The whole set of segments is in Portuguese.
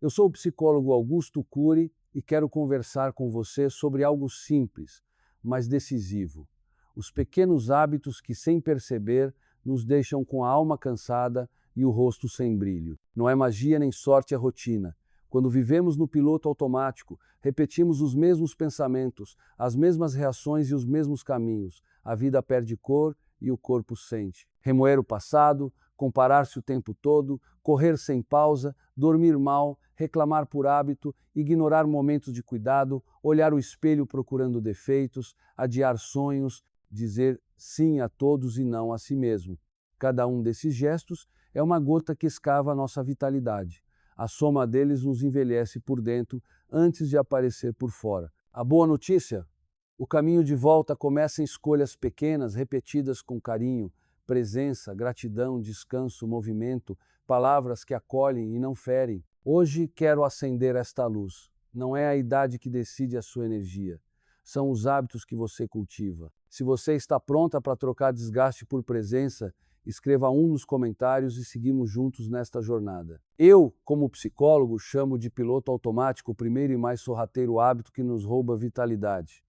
Eu sou o psicólogo Augusto Cury e quero conversar com você sobre algo simples, mas decisivo. Os pequenos hábitos que, sem perceber, nos deixam com a alma cansada e o rosto sem brilho. Não é magia nem sorte, é rotina. Quando vivemos no piloto automático, repetimos os mesmos pensamentos, as mesmas reações e os mesmos caminhos. A vida perde cor e o corpo sente. Remoer o passado, comparar-se o tempo todo, correr sem pausa, dormir mal, reclamar por hábito, ignorar momentos de cuidado, olhar o espelho procurando defeitos, adiar sonhos, dizer sim a todos e não a si mesmo. Cada um desses gestos é uma gota que escava a nossa vitalidade. A soma deles nos envelhece por dentro antes de aparecer por fora. A boa notícia? O caminho de volta começa em escolhas pequenas, repetidas com carinho, presença, gratidão, descanso, movimento, palavras que acolhem e não ferem. Hoje quero acender esta luz. Não é a idade que decide a sua energia. São os hábitos que você cultiva. Se você está pronta para trocar desgaste por presença, escreva um nos comentários e seguimos juntos nesta jornada. Eu, como psicólogo, chamo de piloto automático o primeiro e mais sorrateiro hábito que nos rouba vitalidade.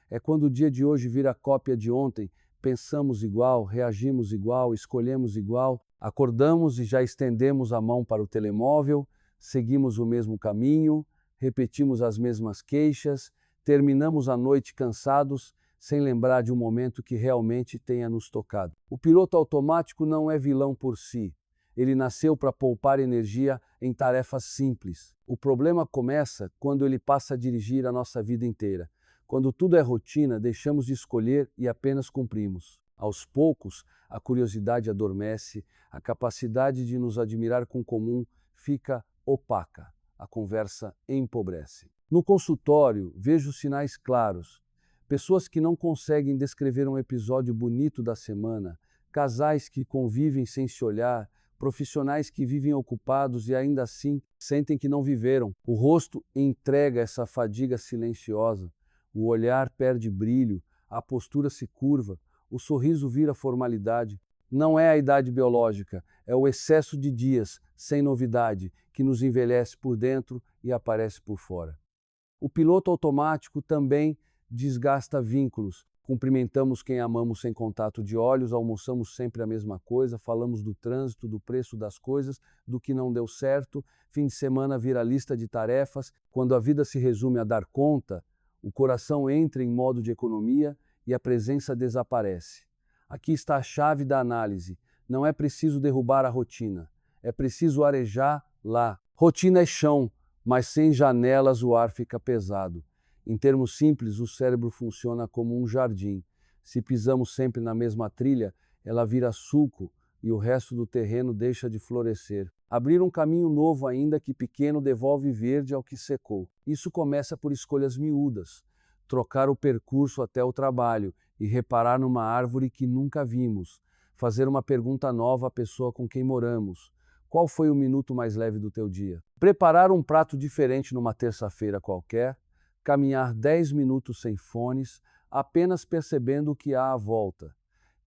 É quando o dia de hoje vira cópia de ontem, pensamos igual, reagimos igual, escolhemos igual, acordamos e já estendemos a mão para o telemóvel, seguimos o mesmo caminho, repetimos as mesmas queixas, terminamos a noite cansados, sem lembrar de um momento que realmente tenha nos tocado. O piloto automático não é vilão por si. Ele nasceu para poupar energia em tarefas simples. O problema começa quando ele passa a dirigir a nossa vida inteira. Quando tudo é rotina, deixamos de escolher e apenas cumprimos. Aos poucos, a curiosidade adormece, a capacidade de nos admirar com o comum fica opaca, a conversa empobrece. No consultório, vejo sinais claros. Pessoas que não conseguem descrever um episódio bonito da semana, casais que convivem sem se olhar, profissionais que vivem ocupados e ainda assim sentem que não viveram. O rosto entrega essa fadiga silenciosa. O olhar perde brilho, a postura se curva, o sorriso vira formalidade. Não é a idade biológica, é o excesso de dias, sem novidade, que nos envelhece por dentro e aparece por fora. O piloto automático também desgasta vínculos. Cumprimentamos quem amamos sem contato de olhos, almoçamos sempre a mesma coisa, falamos do trânsito, do preço das coisas, do que não deu certo, fim de semana vira lista de tarefas. Quando a vida se resume a dar conta, o coração entra em modo de economia e a presença desaparece. Aqui está a chave da análise. Não é preciso derrubar a rotina, é preciso arejar lá. Rotina é chão, mas sem janelas o ar fica pesado. Em termos simples, o cérebro funciona como um jardim. Se pisamos sempre na mesma trilha, ela vira sulco e o resto do terreno deixa de florescer. Abrir um caminho novo, ainda que pequeno, devolve verde ao que secou. Isso começa por escolhas miúdas. Trocar o percurso até o trabalho e reparar numa árvore que nunca vimos. Fazer uma pergunta nova à pessoa com quem moramos. Qual foi o minuto mais leve do teu dia? Preparar um prato diferente numa terça-feira qualquer. Caminhar 10 minutos sem fones, apenas percebendo o que há à volta.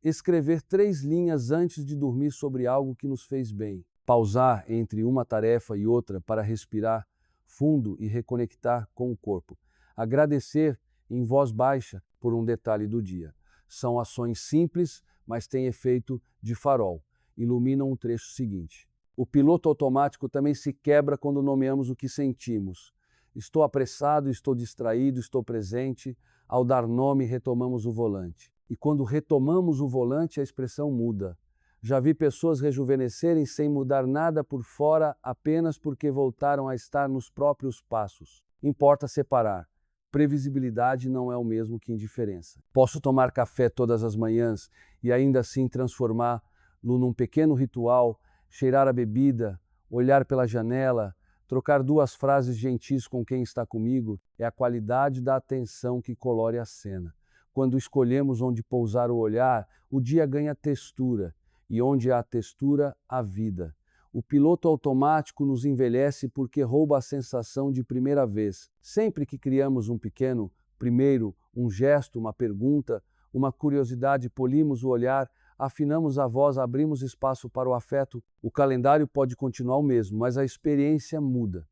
Escrever 3 linhas antes de dormir sobre algo que nos fez bem. Pausar entre uma tarefa e outra para respirar fundo e reconectar com o corpo. Agradecer em voz baixa por um detalhe do dia. São ações simples, mas têm efeito de farol. Iluminam o trecho seguinte. O piloto automático também se quebra quando nomeamos o que sentimos. Estou apressado, estou distraído, estou presente. Ao dar nome, retomamos o volante. E quando retomamos o volante, a expressão muda. Já vi pessoas rejuvenescerem sem mudar nada por fora, apenas porque voltaram a estar nos próprios passos. Importa separar. Previsibilidade não é o mesmo que indiferença. Posso tomar café todas as manhãs e ainda assim transformá-lo num pequeno ritual, cheirar a bebida, olhar pela janela, trocar 2 frases gentis com quem está comigo. É a qualidade da atenção que colore a cena. Quando escolhemos onde pousar o olhar, o dia ganha textura, e onde há textura, há vida. O piloto automático nos envelhece porque rouba a sensação de primeira vez. Sempre que criamos um pequeno primeiro, um gesto, uma pergunta, uma curiosidade, polimos o olhar, afinamos a voz, abrimos espaço para o afeto, o calendário pode continuar o mesmo, mas a experiência muda.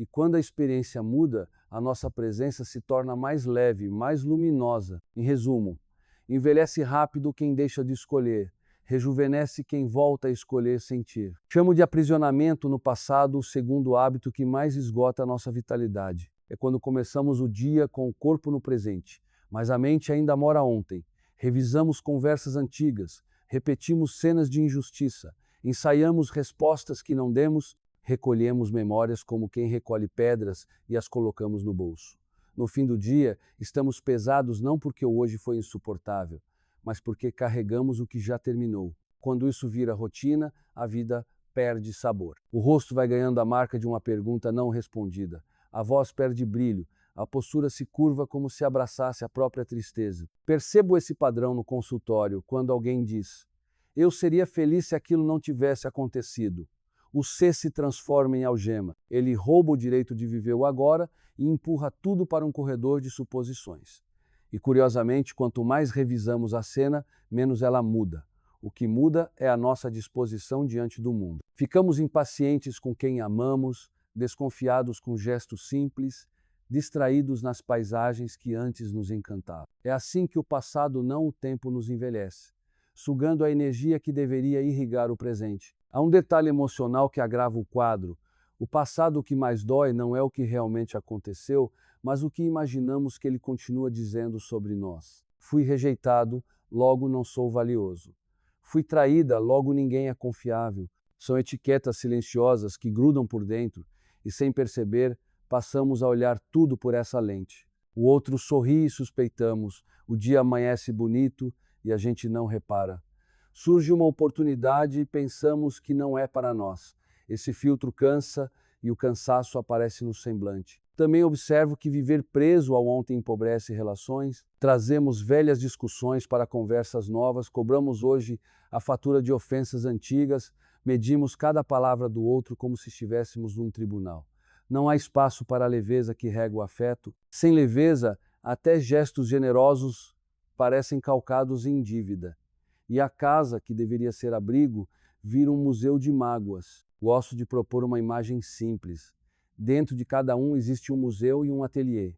E quando a experiência muda, a nossa presença se torna mais leve, mais luminosa. Em resumo, envelhece rápido quem deixa de escolher, rejuvenesce quem volta a escolher sentir. Chamo de aprisionamento no passado o segundo hábito que mais esgota a nossa vitalidade. É quando começamos o dia com o corpo no presente, mas a mente ainda mora ontem. Revisamos conversas antigas, repetimos cenas de injustiça, ensaiamos respostas que não demos, recolhemos memórias como quem recolhe pedras e as colocamos no bolso. No fim do dia, estamos pesados não porque o hoje foi insuportável, mas porque carregamos o que já terminou. Quando isso vira rotina, a vida perde sabor. O rosto vai ganhando a marca de uma pergunta não respondida. A voz perde brilho, a postura se curva como se abraçasse a própria tristeza. Percebo esse padrão no consultório quando alguém diz: "Eu seria feliz se aquilo não tivesse acontecido." O ser se transforma em algema. Ele rouba o direito de viver o agora e empurra tudo para um corredor de suposições. E curiosamente, quanto mais revisamos a cena, menos ela muda. O que muda é a nossa disposição diante do mundo. Ficamos impacientes com quem amamos, desconfiados com gestos simples, distraídos nas paisagens que antes nos encantavam. É assim que o passado, não o tempo, nos envelhece, sugando a energia que deveria irrigar o presente. Há um detalhe emocional que agrava o quadro. O passado que mais dói não é o que realmente aconteceu, mas o que imaginamos que ele continua dizendo sobre nós. Fui rejeitado, logo não sou valioso. Fui traída, logo ninguém é confiável. São etiquetas silenciosas que grudam por dentro e, sem perceber, passamos a olhar tudo por essa lente. O outro sorri e suspeitamos, o dia amanhece bonito e a gente não repara. Surge uma oportunidade e pensamos que não é para nós. Esse filtro cansa e o cansaço aparece no semblante. Também observo que viver preso ao ontem empobrece relações. Trazemos velhas discussões para conversas novas, cobramos hoje a fatura de ofensas antigas, medimos cada palavra do outro como se estivéssemos num tribunal. Não há espaço para a leveza que rega o afeto. Sem leveza, até gestos generosos parecem calcados em dívida. E a casa, que deveria ser abrigo, vira um museu de mágoas. Gosto de propor uma imagem simples. Dentro de cada um existe um museu e um ateliê.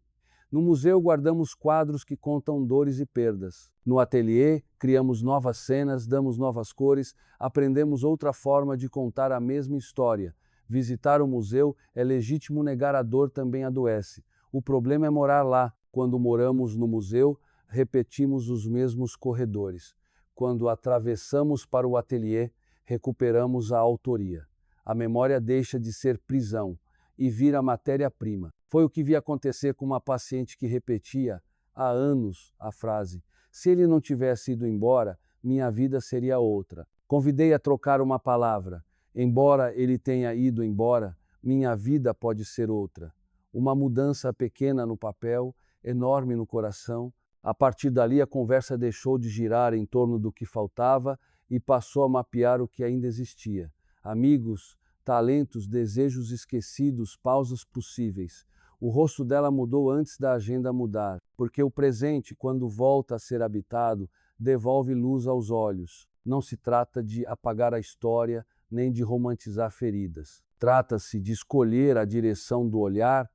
No museu guardamos quadros que contam dores e perdas. No ateliê criamos novas cenas, damos novas cores, aprendemos outra forma de contar a mesma história. Visitar o museu é legítimo, negar a dor também adoece. O problema é morar lá. Quando moramos no museu, repetimos os mesmos corredores. Quando atravessamos para o ateliê, recuperamos a autoria. A memória deixa de ser prisão e vira matéria-prima. Foi o que vi acontecer com uma paciente que repetia há anos a frase: "Se ele não tivesse ido embora, minha vida seria outra." Convidei a trocar uma palavra. Embora ele tenha ido embora, minha vida pode ser outra. Uma mudança pequena no papel, enorme no coração. A partir dali, a conversa deixou de girar em torno do que faltava e passou a mapear o que ainda existia. Amigos, talentos, desejos esquecidos, pausas possíveis. O rosto dela mudou antes da agenda mudar, porque o presente, quando volta a ser habitado, devolve luz aos olhos. Não se trata de apagar a história, nem de romantizar feridas. Trata-se de escolher a direção do olhar.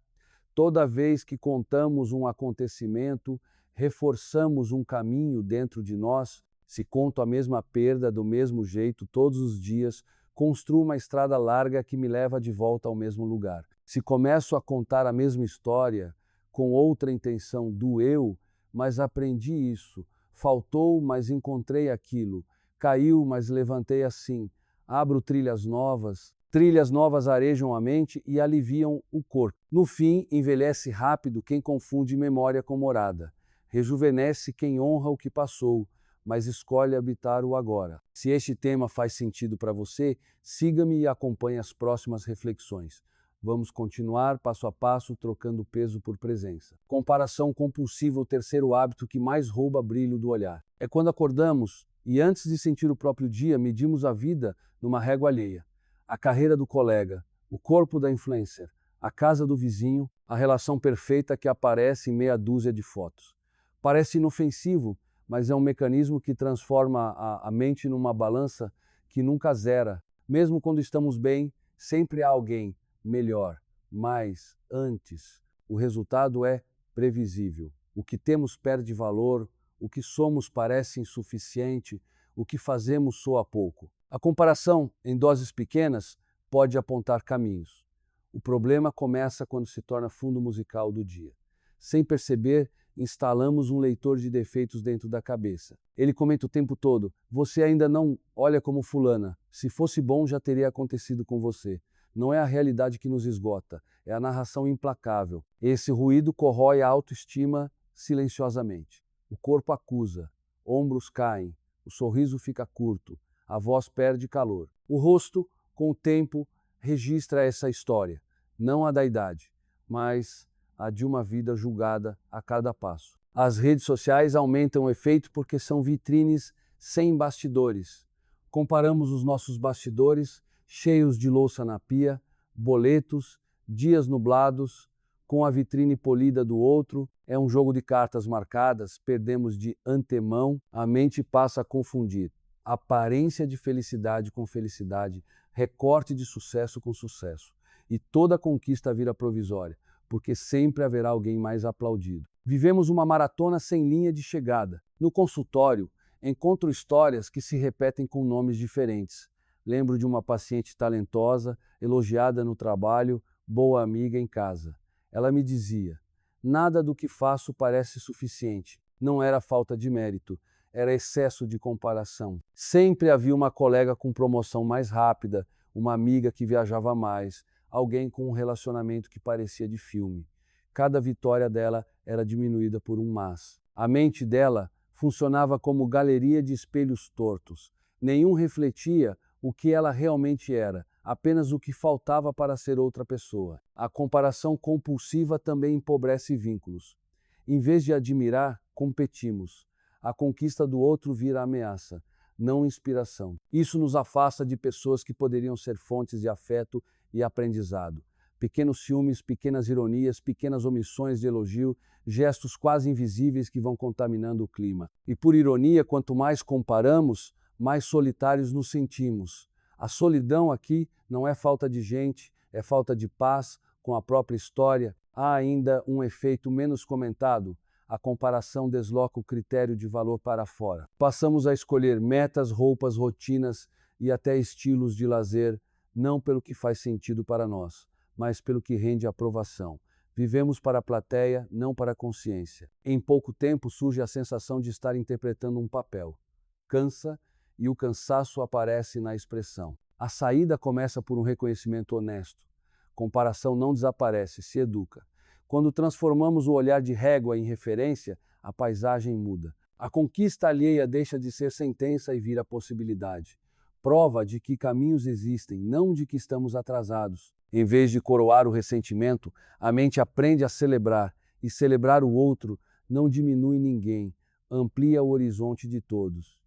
Toda vez que contamos um acontecimento, reforçamos um caminho dentro de nós. Se conto a mesma perda do mesmo jeito todos os dias, construo uma estrada larga que me leva de volta ao mesmo lugar. Se começo a contar a mesma história, com outra intenção, doeu, mas aprendi isso. Faltou, mas encontrei aquilo. Caiu, mas levantei assim. Abro trilhas novas. Trilhas novas arejam a mente e aliviam o corpo. No fim, envelhece rápido quem confunde memória com morada. Rejuvenesce quem honra o que passou, mas escolhe habitar o agora. Se este tema faz sentido para você, siga-me e acompanhe as próximas reflexões. Vamos continuar passo a passo, trocando peso por presença. Comparação compulsiva, o terceiro hábito que mais rouba brilho do olhar. É quando acordamos e, antes de sentir o próprio dia, medimos a vida numa régua alheia. A carreira do colega, o corpo da influencer, a casa do vizinho, a relação perfeita que aparece em meia dúzia de fotos. Parece inofensivo, mas é um mecanismo que transforma a mente numa balança que nunca zera. Mesmo quando estamos bem, sempre há alguém melhor, mas antes, o resultado é previsível. O que temos perde valor, o que somos parece insuficiente, o que fazemos soa pouco. A comparação, em doses pequenas, pode apontar caminhos. O problema começa quando se torna fundo musical do dia. Sem perceber, instalamos um leitor de defeitos dentro da cabeça. Ele comenta o tempo todo: você ainda não olha como fulana. Se fosse bom, já teria acontecido com você. Não é a realidade que nos esgota, é a narração implacável. Esse ruído corrói a autoestima silenciosamente. O corpo acusa, ombros caem, o sorriso fica curto, a voz perde calor. O rosto, com o tempo, registra essa história, não a da idade, mas a de uma vida julgada a cada passo. As redes sociais aumentam o efeito porque são vitrines sem bastidores. Comparamos os nossos bastidores, cheios de louça na pia, boletos, dias nublados, com a vitrine polida do outro. É um jogo de cartas marcadas, perdemos de antemão, a mente passa a confundir aparência de felicidade com felicidade, recorte de sucesso com sucesso. E toda conquista vira provisória, porque sempre haverá alguém mais aplaudido. Vivemos uma maratona sem linha de chegada. No consultório, encontro histórias que se repetem com nomes diferentes. Lembro de uma paciente talentosa, elogiada no trabalho, boa amiga em casa. Ela me dizia: nada do que faço parece suficiente. Não era falta de mérito, era excesso de comparação. Sempre havia uma colega com promoção mais rápida, uma amiga que viajava mais, alguém com um relacionamento que parecia de filme. Cada vitória dela era diminuída por um mas. A mente dela funcionava como galeria de espelhos tortos. Nenhum refletia o que ela realmente era, apenas o que faltava para ser outra pessoa. A comparação compulsiva também empobrece vínculos. Em vez de admirar, competimos. A conquista do outro vira ameaça, não inspiração. Isso nos afasta de pessoas que poderiam ser fontes de afeto e aprendizado. Pequenos ciúmes, pequenas ironias, pequenas omissões de elogio, gestos quase invisíveis que vão contaminando o clima. E por ironia, quanto mais comparamos, mais solitários nos sentimos. A solidão aqui não é falta de gente, é falta de paz com a própria história. Há ainda um efeito menos comentado. A comparação desloca o critério de valor para fora. Passamos a escolher metas, roupas, rotinas e até estilos de lazer, não pelo que faz sentido para nós, mas pelo que rende aprovação. Vivemos para a plateia, não para a consciência. Em pouco tempo surge a sensação de estar interpretando um papel. Cansa e o cansaço aparece na expressão. A saída começa por um reconhecimento honesto. Comparação não desaparece, se educa. Quando transformamos o olhar de régua em referência, a paisagem muda. A conquista alheia deixa de ser sentença e vira possibilidade. Prova de que caminhos existem, não de que estamos atrasados. Em vez de coroar o ressentimento, a mente aprende a celebrar, e celebrar o outro não diminui ninguém, amplia o horizonte de todos.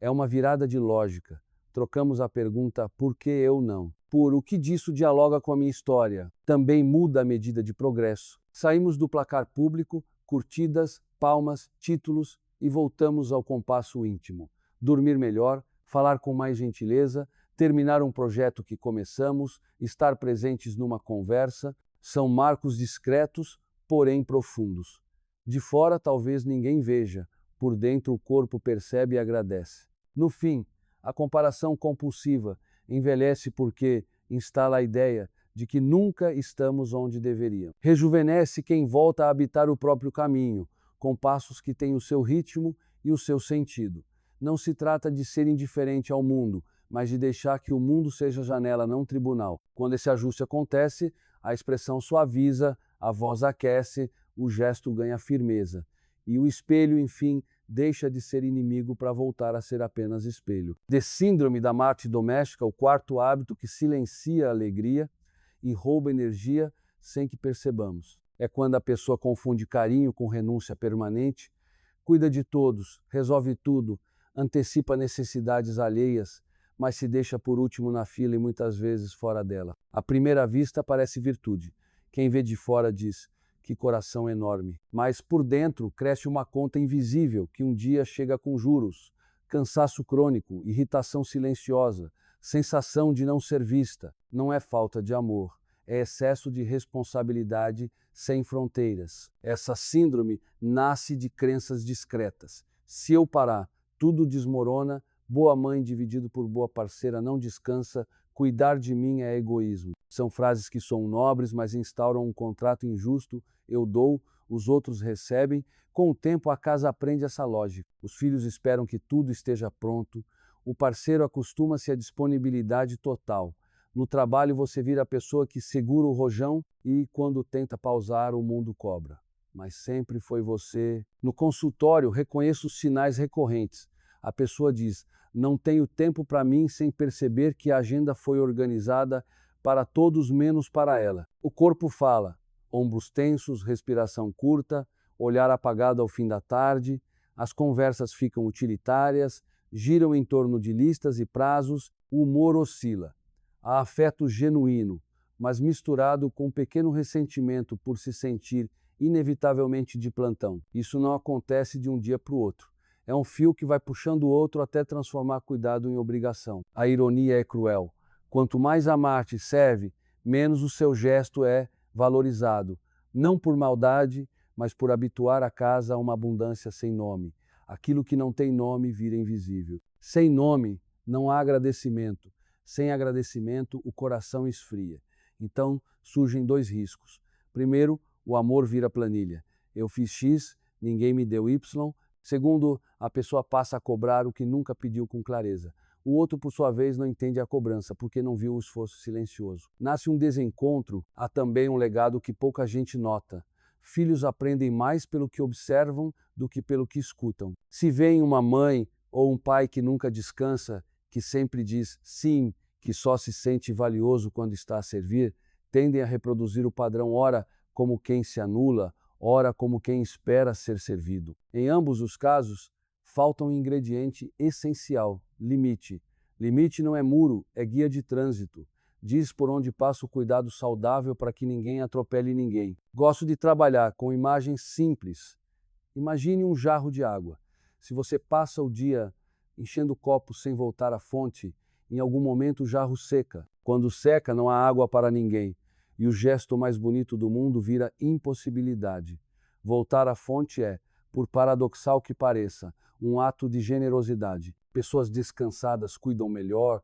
É uma virada de lógica. Trocamos a pergunta "por que eu não?" por "o que disso dialoga com a minha história?" Também muda a medida de progresso. Saímos do placar público, curtidas, palmas, títulos e voltamos ao compasso íntimo. Dormir melhor, falar com mais gentileza, terminar um projeto que começamos, estar presentes numa conversa, são marcos discretos, porém profundos. De fora talvez ninguém veja, por dentro o corpo percebe e agradece. No fim, a comparação compulsiva envelhece porque instala a ideia de que nunca estamos onde deveríamos. Rejuvenesce quem volta a habitar o próprio caminho, com passos que têm o seu ritmo e o seu sentido. Não se trata de ser indiferente ao mundo, mas de deixar que o mundo seja janela, não tribunal. Quando esse ajuste acontece, a expressão suaviza, a voz aquece, o gesto ganha firmeza. E o espelho, enfim, deixa de ser inimigo para voltar a ser apenas espelho. De síndrome da Marte doméstica, o quarto hábito que silencia a alegria e rouba energia sem que percebamos. É quando a pessoa confunde carinho com renúncia permanente, cuida de todos, resolve tudo, antecipa necessidades alheias, mas se deixa por último na fila e muitas vezes fora dela. À primeira vista parece virtude. Quem vê de fora diz: que coração enorme. Mas por dentro cresce uma conta invisível que um dia chega com juros. Cansaço crônico, irritação silenciosa, sensação de não ser vista. Não é falta de amor, é excesso de responsabilidade sem fronteiras. Essa síndrome nasce de crenças discretas. Se eu parar, tudo desmorona, boa mãe dividido por boa parceira não descansa, cuidar de mim é egoísmo. São frases que são nobres, mas instauram um contrato injusto. Eu dou, os outros recebem. Com o tempo, a casa aprende essa lógica. Os filhos esperam que tudo esteja pronto. O parceiro acostuma-se à disponibilidade total. No trabalho, você vira a pessoa que segura o rojão e, quando tenta pausar, o mundo cobra. Mas sempre foi você. No consultório, reconheço os sinais recorrentes. A pessoa diz: não tenho tempo para mim, sem perceber que a agenda foi organizada para todos menos para ela. O corpo fala: ombros tensos, respiração curta, olhar apagado ao fim da tarde, as conversas ficam utilitárias, giram em torno de listas e prazos, o humor oscila. Há afeto genuíno, mas misturado com um pequeno ressentimento por se sentir inevitavelmente de plantão. Isso não acontece de um dia para o outro. É um fio que vai puxando o outro até transformar cuidado em obrigação. A ironia é cruel. Quanto mais amar te serve, menos o seu gesto é valorizado. Não por maldade, mas por habituar a casa a uma abundância sem nome. Aquilo que não tem nome vira invisível. Sem nome, não há agradecimento. Sem agradecimento, o coração esfria. Então, surgem dois riscos. Primeiro, o amor vira planilha. Eu fiz X, ninguém me deu Y. Segundo, a pessoa passa a cobrar o que nunca pediu com clareza. O outro, por sua vez, não entende a cobrança, porque não viu o esforço silencioso. Nasce um desencontro, há também um legado que pouca gente nota. Filhos aprendem mais pelo que observam do que pelo que escutam. Se veem uma mãe ou um pai que nunca descansa, que sempre diz sim, que só se sente valioso quando está a servir, tendem a reproduzir o padrão ora como quem se anula, ora como quem espera ser servido. Em ambos os casos, falta um ingrediente essencial: limite. Limite não é muro, é guia de trânsito. Diz por onde passa o cuidado saudável para que ninguém atropele ninguém. Gosto de trabalhar com imagens simples. Imagine um jarro de água. Se você passa o dia enchendo o copo sem voltar à fonte, em algum momento o jarro seca. Quando seca, não há água para ninguém. E o gesto mais bonito do mundo vira impossibilidade. Voltar à fonte é, por paradoxal que pareça, um ato de generosidade. Pessoas descansadas cuidam melhor,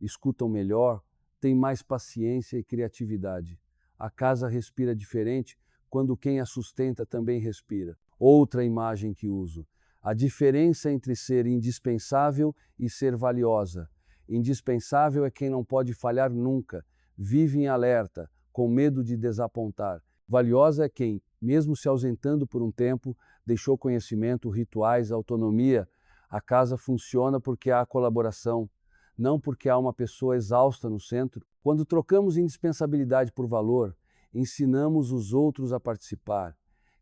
escutam melhor, têm mais paciência e criatividade. A casa respira diferente quando quem a sustenta também respira. Outra imagem que uso: a diferença entre ser indispensável e ser valiosa. Indispensável é quem não pode falhar nunca, vive em alerta, com medo de desapontar. Valiosa é quem, mesmo se ausentando por um tempo, deixou conhecimento, rituais, autonomia. A casa funciona porque há colaboração, não porque há uma pessoa exausta no centro. Quando trocamos indispensabilidade por valor, ensinamos os outros a participar.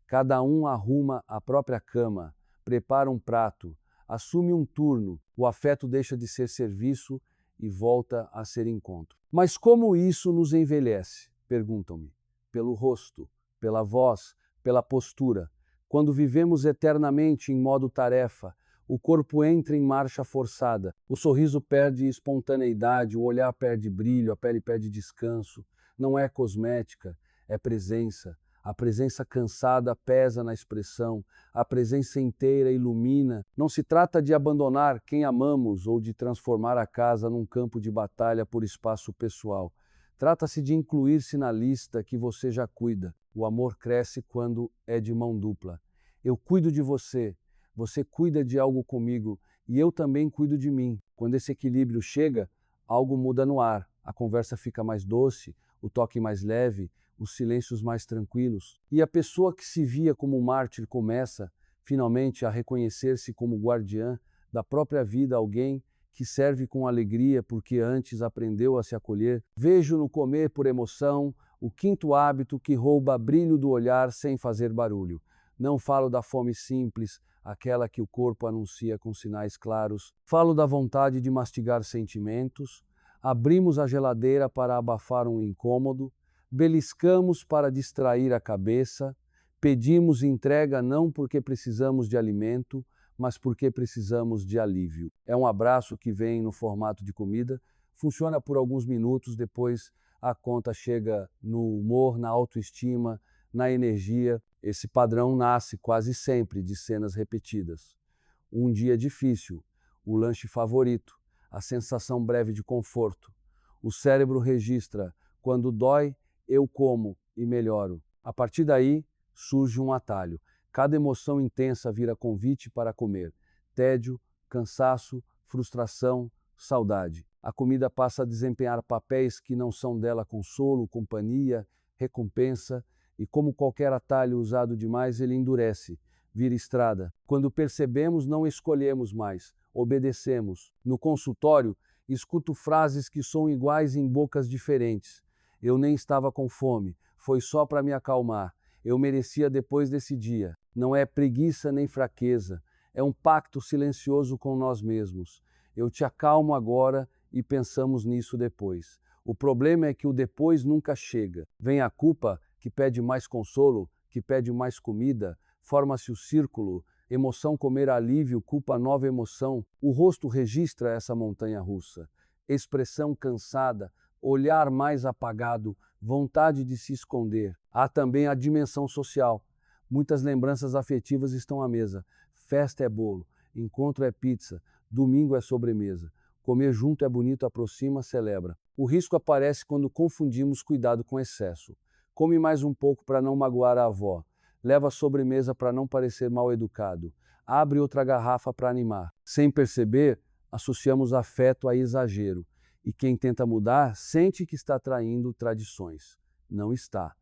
Cada um arruma a própria cama, prepara um prato, assume um turno, o afeto deixa de ser serviço e volta a ser encontro. Mas como isso nos envelhece? Perguntam-me. Pelo rosto, pela voz, pela postura. Quando vivemos eternamente em modo tarefa, o corpo entra em marcha forçada, o sorriso perde espontaneidade, o olhar perde brilho, a pele perde descanso. Não é cosmética, é presença. A presença cansada pesa na expressão, a presença inteira ilumina. Não se trata de abandonar quem amamos ou de transformar a casa num campo de batalha por espaço pessoal. Trata-se de incluir-se na lista que você já cuida. O amor cresce quando é de mão dupla. Eu cuido de você, você cuida de algo comigo e eu também cuido de mim. Quando esse equilíbrio chega, algo muda no ar. A conversa fica mais doce, o toque mais leve, os silêncios mais tranquilos. E a pessoa que se via como um mártir começa, finalmente, a reconhecer-se como guardiã da própria vida, alguém que serve com alegria porque antes aprendeu a se acolher. Vejo no comer por emoção o quinto hábito que rouba brilho do olhar sem fazer barulho. Não falo da fome simples, aquela que o corpo anuncia com sinais claros. Falo da vontade de mastigar sentimentos. Abrimos a geladeira para abafar um incômodo. Beliscamos para distrair a cabeça, pedimos entrega não porque precisamos de alimento, mas porque precisamos de alívio. É um abraço que vem no formato de comida, funciona por alguns minutos, depois a conta chega no humor, na autoestima, na energia. Esse padrão nasce quase sempre de cenas repetidas. Um dia difícil, o lanche favorito, a sensação breve de conforto. O cérebro registra: quando dói, eu como e melhoro. A partir daí, surge um atalho. Cada emoção intensa vira convite para comer. Tédio, cansaço, frustração, saudade. A comida passa a desempenhar papéis que não são dela: consolo, companhia, recompensa, e como qualquer atalho usado demais, ele endurece, vira estrada. Quando percebemos, não escolhemos mais, obedecemos. No consultório, escuto frases que soam iguais em bocas diferentes. Eu nem estava com fome, foi só para me acalmar. Eu merecia depois desse dia. Não é preguiça nem fraqueza, é um pacto silencioso com nós mesmos. Eu te acalmo agora e pensamos nisso depois. O problema é que o depois nunca chega. Vem a culpa, que pede mais consolo, que pede mais comida, forma-se o círculo, emoção comer alívio, culpa nova emoção. O rosto registra essa montanha russa. Expressão cansada, olhar mais apagado, vontade de se esconder. Há também a dimensão social. Muitas lembranças afetivas estão à mesa. Festa é bolo, encontro é pizza, domingo é sobremesa. Comer junto é bonito, aproxima, celebra. O risco aparece quando confundimos cuidado com excesso. Come mais um pouco para não magoar a avó. Leva a sobremesa para não parecer mal educado. Abre outra garrafa para animar. Sem perceber, associamos afeto a exagero. E quem tenta mudar sente que está traindo tradições. Não está.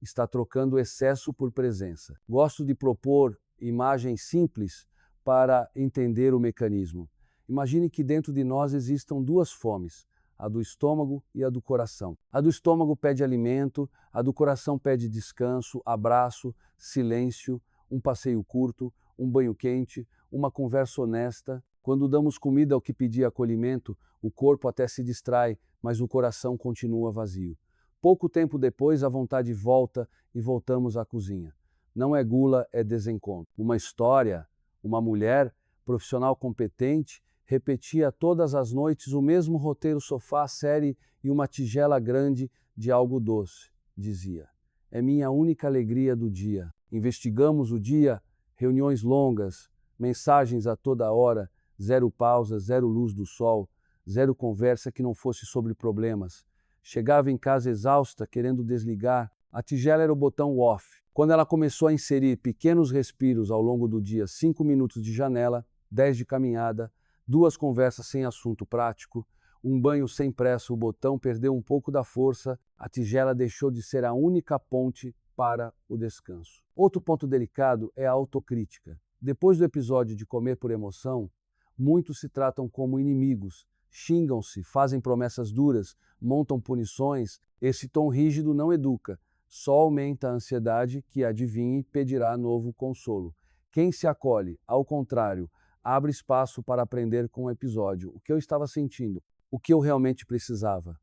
Está trocando excesso por presença. Gosto de propor imagens simples para entender o mecanismo. Imagine que dentro de nós existam duas fomes, a do estômago e a do coração. A do estômago pede alimento, a do coração pede descanso, abraço, silêncio, um passeio curto, um banho quente, uma conversa honesta. Quando damos comida ao que pedia acolhimento, o corpo até se distrai, mas o coração continua vazio. Pouco tempo depois, a vontade volta e voltamos à cozinha. Não é gula, é desencontro. Uma história, uma mulher, profissional competente, repetia todas as noites o mesmo roteiro: sofá, série e uma tigela grande de algo doce. Dizia: é minha única alegria do dia. Investigamos o dia, reuniões longas, mensagens a toda hora, zero pausa, zero luz do sol, zero conversa que não fosse sobre problemas. Chegava em casa exausta, querendo desligar. A tigela era o botão off. Quando ela começou a inserir pequenos respiros ao longo do dia: 5 minutos de janela, 10 de caminhada, 2 conversas sem assunto prático, um banho sem pressa, o botão perdeu um pouco da força, a tigela deixou de ser a única ponte para o descanso. Outro ponto delicado é a autocrítica. Depois do episódio de comer por emoção, muitos se tratam como inimigos, xingam-se, fazem promessas duras, montam punições. Esse tom rígido não educa, só aumenta a ansiedade que, adivinhe, pedirá novo consolo. Quem se acolhe, ao contrário, abre espaço para aprender com o episódio. O que eu estava sentindo? O que eu realmente precisava?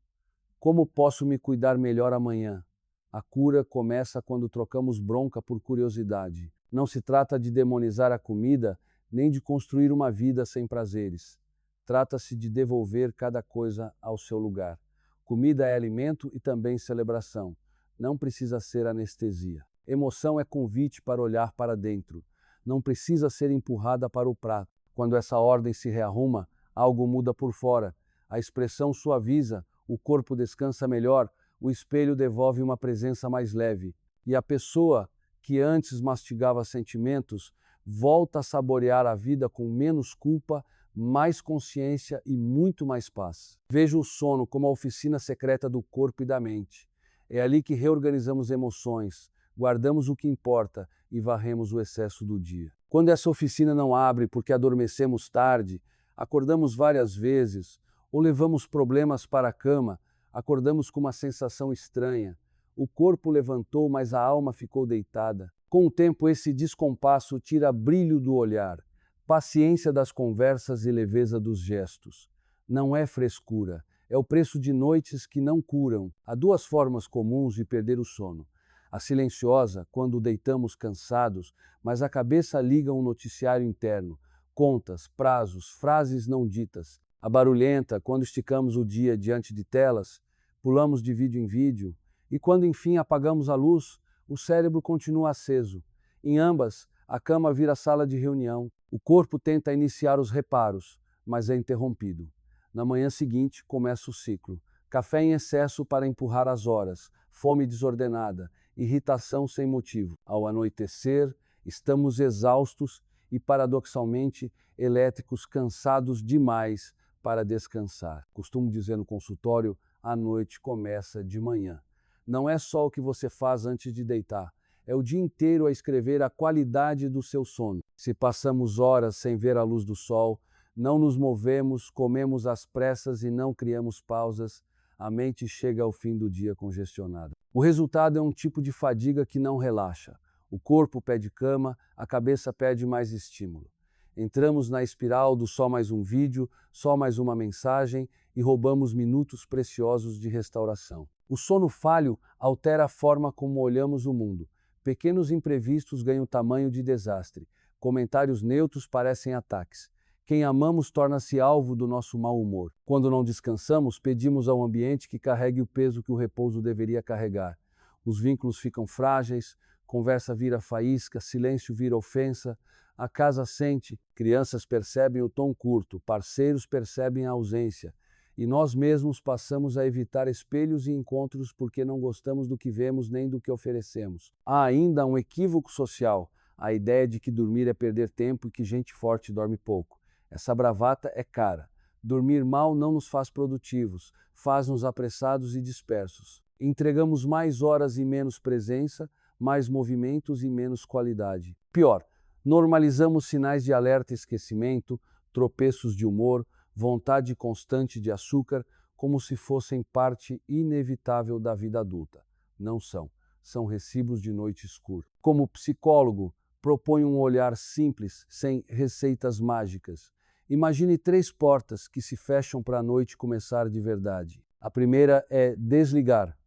Como posso me cuidar melhor amanhã? A cura começa quando trocamos bronca por curiosidade. Não se trata de demonizar a comida, nem de construir uma vida sem prazeres. Trata-se de devolver cada coisa ao seu lugar. Comida é alimento e também celebração. Não precisa ser anestesia. Emoção é convite para olhar para dentro. Não precisa ser empurrada para o prato. Quando essa ordem se rearruma, algo muda por fora. A expressão suaviza, o corpo descansa melhor, o espelho devolve uma presença mais leve. E a pessoa que antes mastigava sentimentos volta a saborear a vida com menos culpa, mais consciência e muito mais paz. Veja o sono como a oficina secreta do corpo e da mente. É ali que reorganizamos emoções, guardamos o que importa e varremos o excesso do dia. Quando essa oficina não abre porque adormecemos tarde, acordamos várias vezes, ou levamos problemas para a cama, acordamos com uma sensação estranha. O corpo levantou, mas a alma ficou deitada. Com o tempo, esse descompasso tira brilho do olhar, paciência das conversas e leveza dos gestos. Não é frescura, é o preço de noites que não curam. Há 2 formas comuns de perder o sono. A silenciosa, quando deitamos cansados, mas a cabeça liga um noticiário interno, contas, prazos, frases não ditas. A barulhenta, quando esticamos o dia diante de telas, pulamos de vídeo em vídeo, e quando enfim apagamos a luz, o cérebro continua aceso. Em ambas, a cama vira sala de reunião. O corpo tenta iniciar os reparos, mas é interrompido. Na manhã seguinte, começa o ciclo. Café em excesso para empurrar as horas, fome desordenada, irritação sem motivo. Ao anoitecer, estamos exaustos e, paradoxalmente, elétricos, cansados demais para descansar. Costumo dizer no consultório, a noite começa de manhã. Não é só o que você faz antes de deitar, é o dia inteiro a escrever a qualidade do seu sono. Se passamos horas sem ver a luz do sol, não nos movemos, comemos às pressas e não criamos pausas, a mente chega ao fim do dia congestionada. O resultado é um tipo de fadiga que não relaxa. O corpo pede cama, a cabeça pede mais estímulo. Entramos na espiral do só mais um vídeo, só mais uma mensagem e roubamos minutos preciosos de restauração. O sono falho altera a forma como olhamos o mundo. Pequenos imprevistos ganham tamanho de desastre. Comentários neutros parecem ataques. Quem amamos torna-se alvo do nosso mau humor. Quando não descansamos, pedimos ao ambiente que carregue o peso que o repouso deveria carregar. Os vínculos ficam frágeis, conversa vira faísca, silêncio vira ofensa, a casa sente, crianças percebem o tom curto, parceiros percebem a ausência, e nós mesmos passamos a evitar espelhos e encontros porque não gostamos do que vemos nem do que oferecemos. Há ainda um equívoco social, a ideia de que dormir é perder tempo e que gente forte dorme pouco. Essa bravata é cara. Dormir mal não nos faz produtivos, faz-nos apressados e dispersos. Entregamos mais horas e menos presença, mais movimentos e menos qualidade. Pior, normalizamos sinais de alerta e esquecimento, tropeços de humor, vontade constante de açúcar, como se fossem parte inevitável da vida adulta. Não são. São recibos de noite escura. Como psicólogo, proponho um olhar simples, sem receitas mágicas. Imagine 3 portas que se fecham para a noite começar de verdade. A primeira é desligar,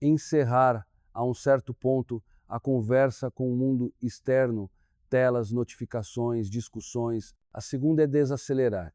encerrar a um certo ponto a conversa com o mundo externo, telas, notificações, discussões. A segunda é desacelerar.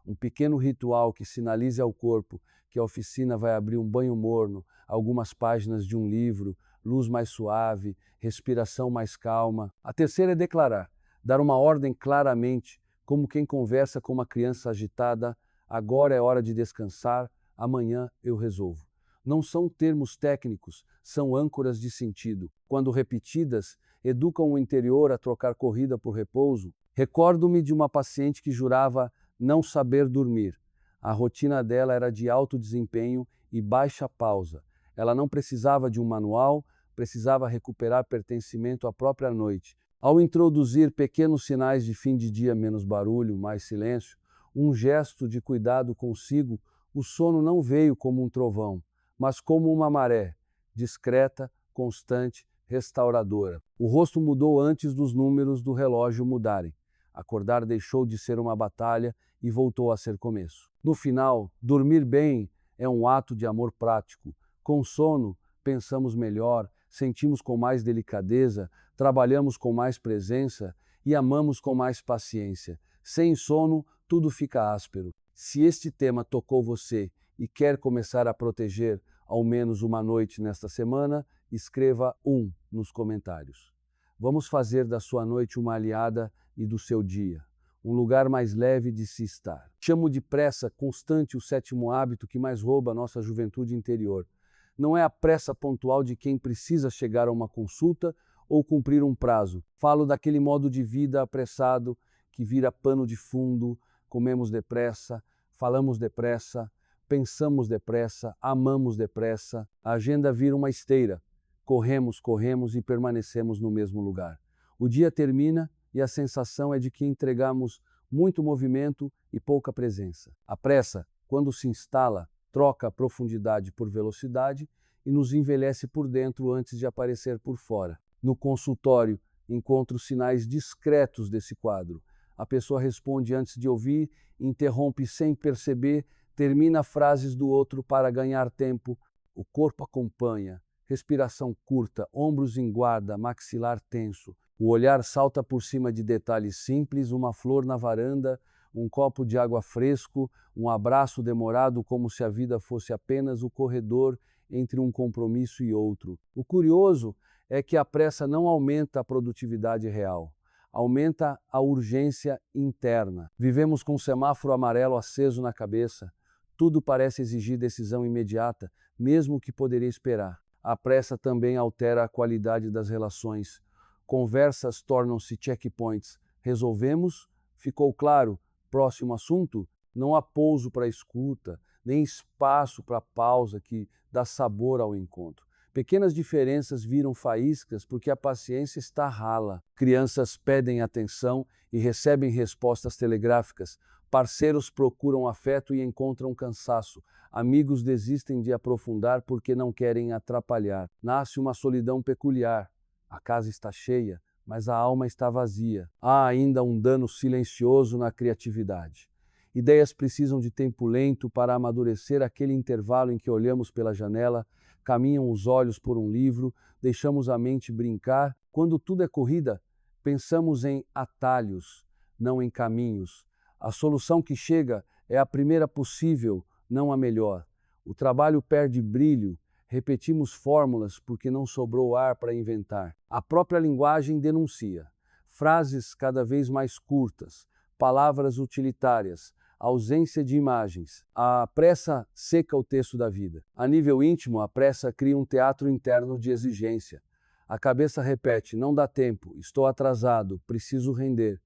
Um pequeno ritual que sinalize ao corpo que a oficina vai abrir um banho morno, algumas páginas de um livro, luz mais suave, respiração mais calma. A terceira é declarar, dar uma ordem claramente, como quem conversa com uma criança agitada: agora é hora de descansar, amanhã eu resolvo. Não são termos técnicos, são âncoras de sentido. Quando repetidas, educam o interior a trocar corrida por repouso. Recordo-me de uma paciente que jurava não saber dormir. A rotina dela era de alto desempenho e baixa pausa. Ela não precisava de um manual, precisava recuperar pertencimento à própria noite. Ao introduzir pequenos sinais de fim de dia, menos barulho, mais silêncio, um gesto de cuidado consigo, o sono não veio como um trovão, mas como uma maré, discreta, constante, restauradora. O rosto mudou antes dos números do relógio mudarem. Acordar deixou de ser uma batalha e voltou a ser começo. No final, dormir bem é um ato de amor prático. Com sono, pensamos melhor, sentimos com mais delicadeza, trabalhamos com mais presença e amamos com mais paciência. Sem sono, tudo fica áspero. Se este tema tocou você e quer começar a proteger ao menos uma noite nesta semana, escreva 1 nos comentários. Vamos fazer da sua noite uma aliada e do seu dia um lugar mais leve de se estar. Chamo de pressa constante o 7º hábito que mais rouba a nossa juventude interior. Não é a pressa pontual de quem precisa chegar a uma consulta ou cumprir um prazo. Falo daquele modo de vida apressado que vira pano de fundo, comemos depressa, falamos depressa, pensamos depressa, amamos depressa. A agenda vira uma esteira. Corremos, corremos e permanecemos no mesmo lugar. O dia termina e a sensação é de que entregamos muito movimento e pouca presença. A pressa, quando se instala, troca a profundidade por velocidade e nos envelhece por dentro antes de aparecer por fora. No consultório, encontro sinais discretos desse quadro. A pessoa responde antes de ouvir, interrompe sem perceber, termina frases do outro para ganhar tempo. O corpo acompanha, respiração curta, ombros em guarda, maxilar tenso. O olhar salta por cima de detalhes simples, uma flor na varanda, um copo de água fresco, um abraço demorado como se a vida fosse apenas o corredor entre um compromisso e outro. O curioso é que a pressa não aumenta a produtividade real, aumenta a urgência interna. Vivemos com um semáforo amarelo aceso na cabeça. Tudo parece exigir decisão imediata, mesmo que poderia esperar. A pressa também altera a qualidade das relações. Conversas tornam-se checkpoints. Resolvemos? Ficou claro? Próximo assunto? Não há pouso para a escuta, nem espaço para a pausa que dá sabor ao encontro. Pequenas diferenças viram faíscas porque a paciência está rala. Crianças pedem atenção e recebem respostas telegráficas. Parceiros procuram afeto e encontram cansaço. Amigos desistem de aprofundar porque não querem atrapalhar. Nasce uma solidão peculiar. A casa está cheia, mas a alma está vazia. Há ainda um dano silencioso na criatividade. Ideias precisam de tempo lento para amadurecer, aquele intervalo em que olhamos pela janela, caminham os olhos por um livro, deixamos a mente brincar. Quando tudo é corrida, pensamos em atalhos, não em caminhos. A solução que chega é a primeira possível, não a melhor. O trabalho perde brilho, repetimos fórmulas porque não sobrou ar para inventar. A própria linguagem denuncia. Frases cada vez mais curtas, palavras utilitárias, ausência de imagens. A pressa seca o texto da vida. A nível íntimo, a pressa cria um teatro interno de exigência. A cabeça repete: não dá tempo, estou atrasado, preciso render.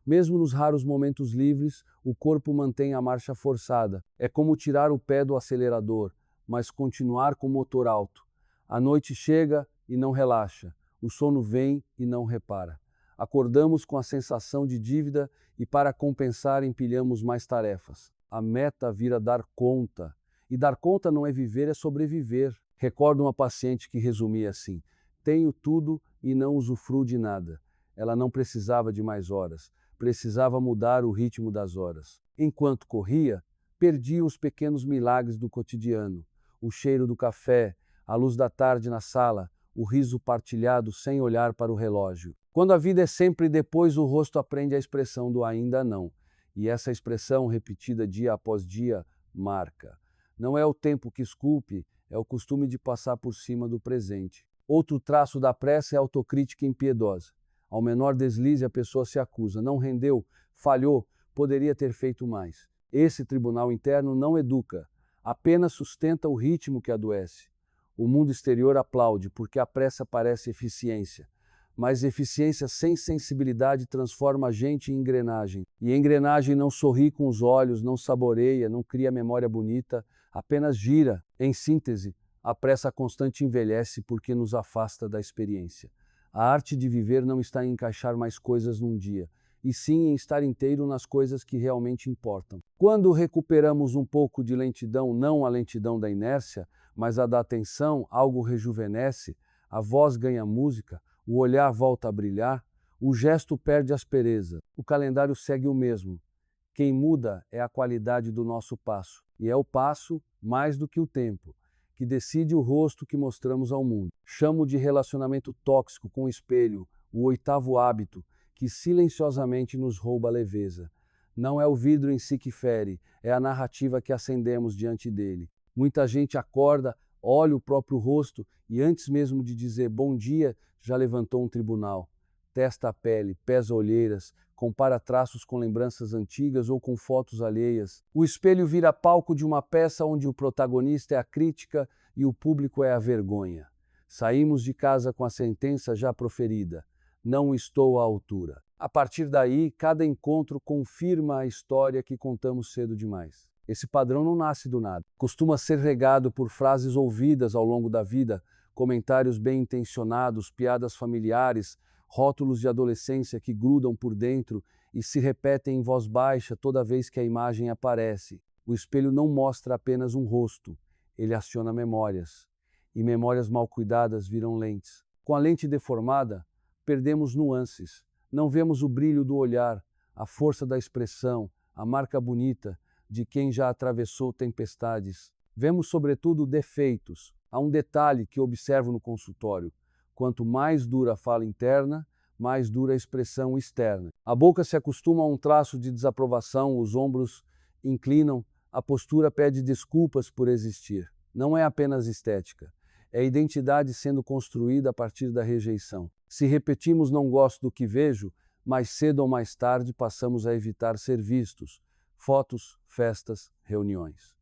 Mesmo nos raros momentos livres, o corpo mantém a marcha forçada. É como tirar o pé do acelerador, mas continuar com o motor alto. A noite chega e não relaxa. O sono vem e não repara. Acordamos com a sensação de dívida e, para compensar, empilhamos mais tarefas. A meta vira dar conta. E dar conta não é viver, é sobreviver. Recordo uma paciente que resumia assim: tenho tudo e não usufruo de nada. Ela não precisava de mais horas, precisava mudar o ritmo das horas. Enquanto corria, perdia os pequenos milagres do cotidiano. O cheiro do café, a luz da tarde na sala, o riso partilhado sem olhar para o relógio. Quando a vida é sempre depois, o rosto aprende a expressão do ainda não. E essa expressão, repetida dia após dia, marca. Não é o tempo que esculpe, é o costume de passar por cima do presente. Outro traço da pressa é a autocrítica impiedosa. Ao menor deslize, a pessoa se acusa. Não rendeu, falhou, poderia ter feito mais. Esse tribunal interno não educa, apenas sustenta o ritmo que adoece. O mundo exterior aplaude porque a pressa parece eficiência. Mas eficiência sem sensibilidade transforma a gente em engrenagem. E a engrenagem não sorri com os olhos, não saboreia, não cria memória bonita, apenas gira. Em síntese, a pressa constante envelhece porque nos afasta da experiência. A arte de viver não está em encaixar mais coisas num dia, e sim em estar inteiro nas coisas que realmente importam. Quando recuperamos um pouco de lentidão, não a lentidão da inércia, mas a da atenção, algo rejuvenesce, a voz ganha música, o olhar volta a brilhar, o gesto perde aspereza, o calendário segue o mesmo. Quem muda é a qualidade do nosso passo, e é o passo, mais do que o tempo, que decide o rosto que mostramos ao mundo. Chamo de relacionamento tóxico com o espelho, o oitavo hábito, que silenciosamente nos rouba a leveza. Não é o vidro em si que fere, é a narrativa que acendemos diante dele. Muita gente acorda, olha o próprio rosto e antes mesmo de dizer bom dia, já levantou um tribunal. Testa a pele, pesa olheiras, compara traços com lembranças antigas ou com fotos alheias. O espelho vira palco de uma peça onde o protagonista é a crítica e o público é a vergonha. Saímos de casa com a sentença já proferida: não estou à altura. A partir daí, cada encontro confirma a história que contamos cedo demais. Esse padrão não nasce do nada. Costuma ser regado por frases ouvidas ao longo da vida, comentários bem-intencionados, piadas familiares, rótulos de adolescência que grudam por dentro e se repetem em voz baixa toda vez que a imagem aparece. O espelho não mostra apenas um rosto, ele aciona memórias. E memórias mal cuidadas viram lentes. Com a lente deformada, perdemos nuances. Não vemos o brilho do olhar, a força da expressão, a marca bonita de quem já atravessou tempestades. Vemos, sobretudo, defeitos. Há um detalhe que observo no consultório. Quanto mais dura a fala interna, mais dura a expressão externa. A boca se acostuma a um traço de desaprovação, os ombros inclinam, a postura pede desculpas por existir. Não é apenas estética, é a identidade sendo construída a partir da rejeição. Se repetimos "não gosto do que vejo", mais cedo ou mais tarde passamos a evitar ser vistos. Fotos, festas, reuniões.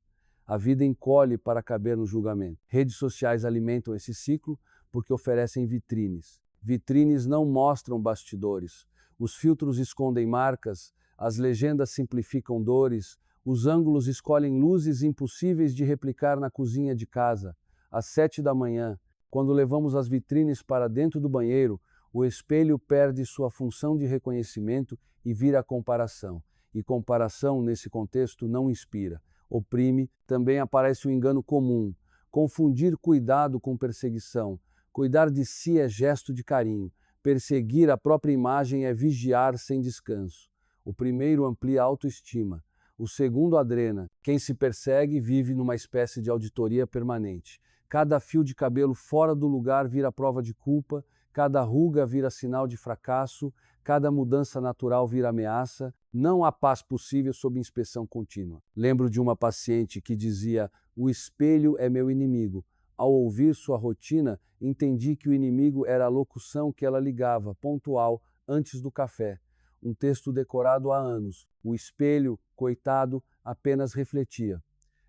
A vida encolhe para caber no julgamento. Redes sociais alimentam esse ciclo porque oferecem vitrines. Vitrines não mostram bastidores. Os filtros escondem marcas, as legendas simplificam dores, os ângulos escolhem luzes impossíveis de replicar na cozinha de casa. Às 7 da manhã, quando levamos as vitrines para dentro do banheiro, o espelho perde sua função de reconhecimento e vira comparação. E comparação, nesse contexto, não inspira. Oprime. Também aparece o engano comum. Confundir cuidado com perseguição. Cuidar de si é gesto de carinho. Perseguir a própria imagem é vigiar sem descanso. O primeiro amplia a autoestima. O segundo adrena. Quem se persegue vive numa espécie de auditoria permanente. Cada fio de cabelo fora do lugar vira prova de culpa, cada ruga vira sinal de fracasso, cada mudança natural vira ameaça. Não há paz possível sob inspeção contínua. Lembro de uma paciente que dizia: "O espelho é meu inimigo". Ao ouvir sua rotina, entendi que o inimigo era a locução que ela ligava, pontual, antes do café. Um texto decorado há anos. O espelho, coitado, apenas refletia.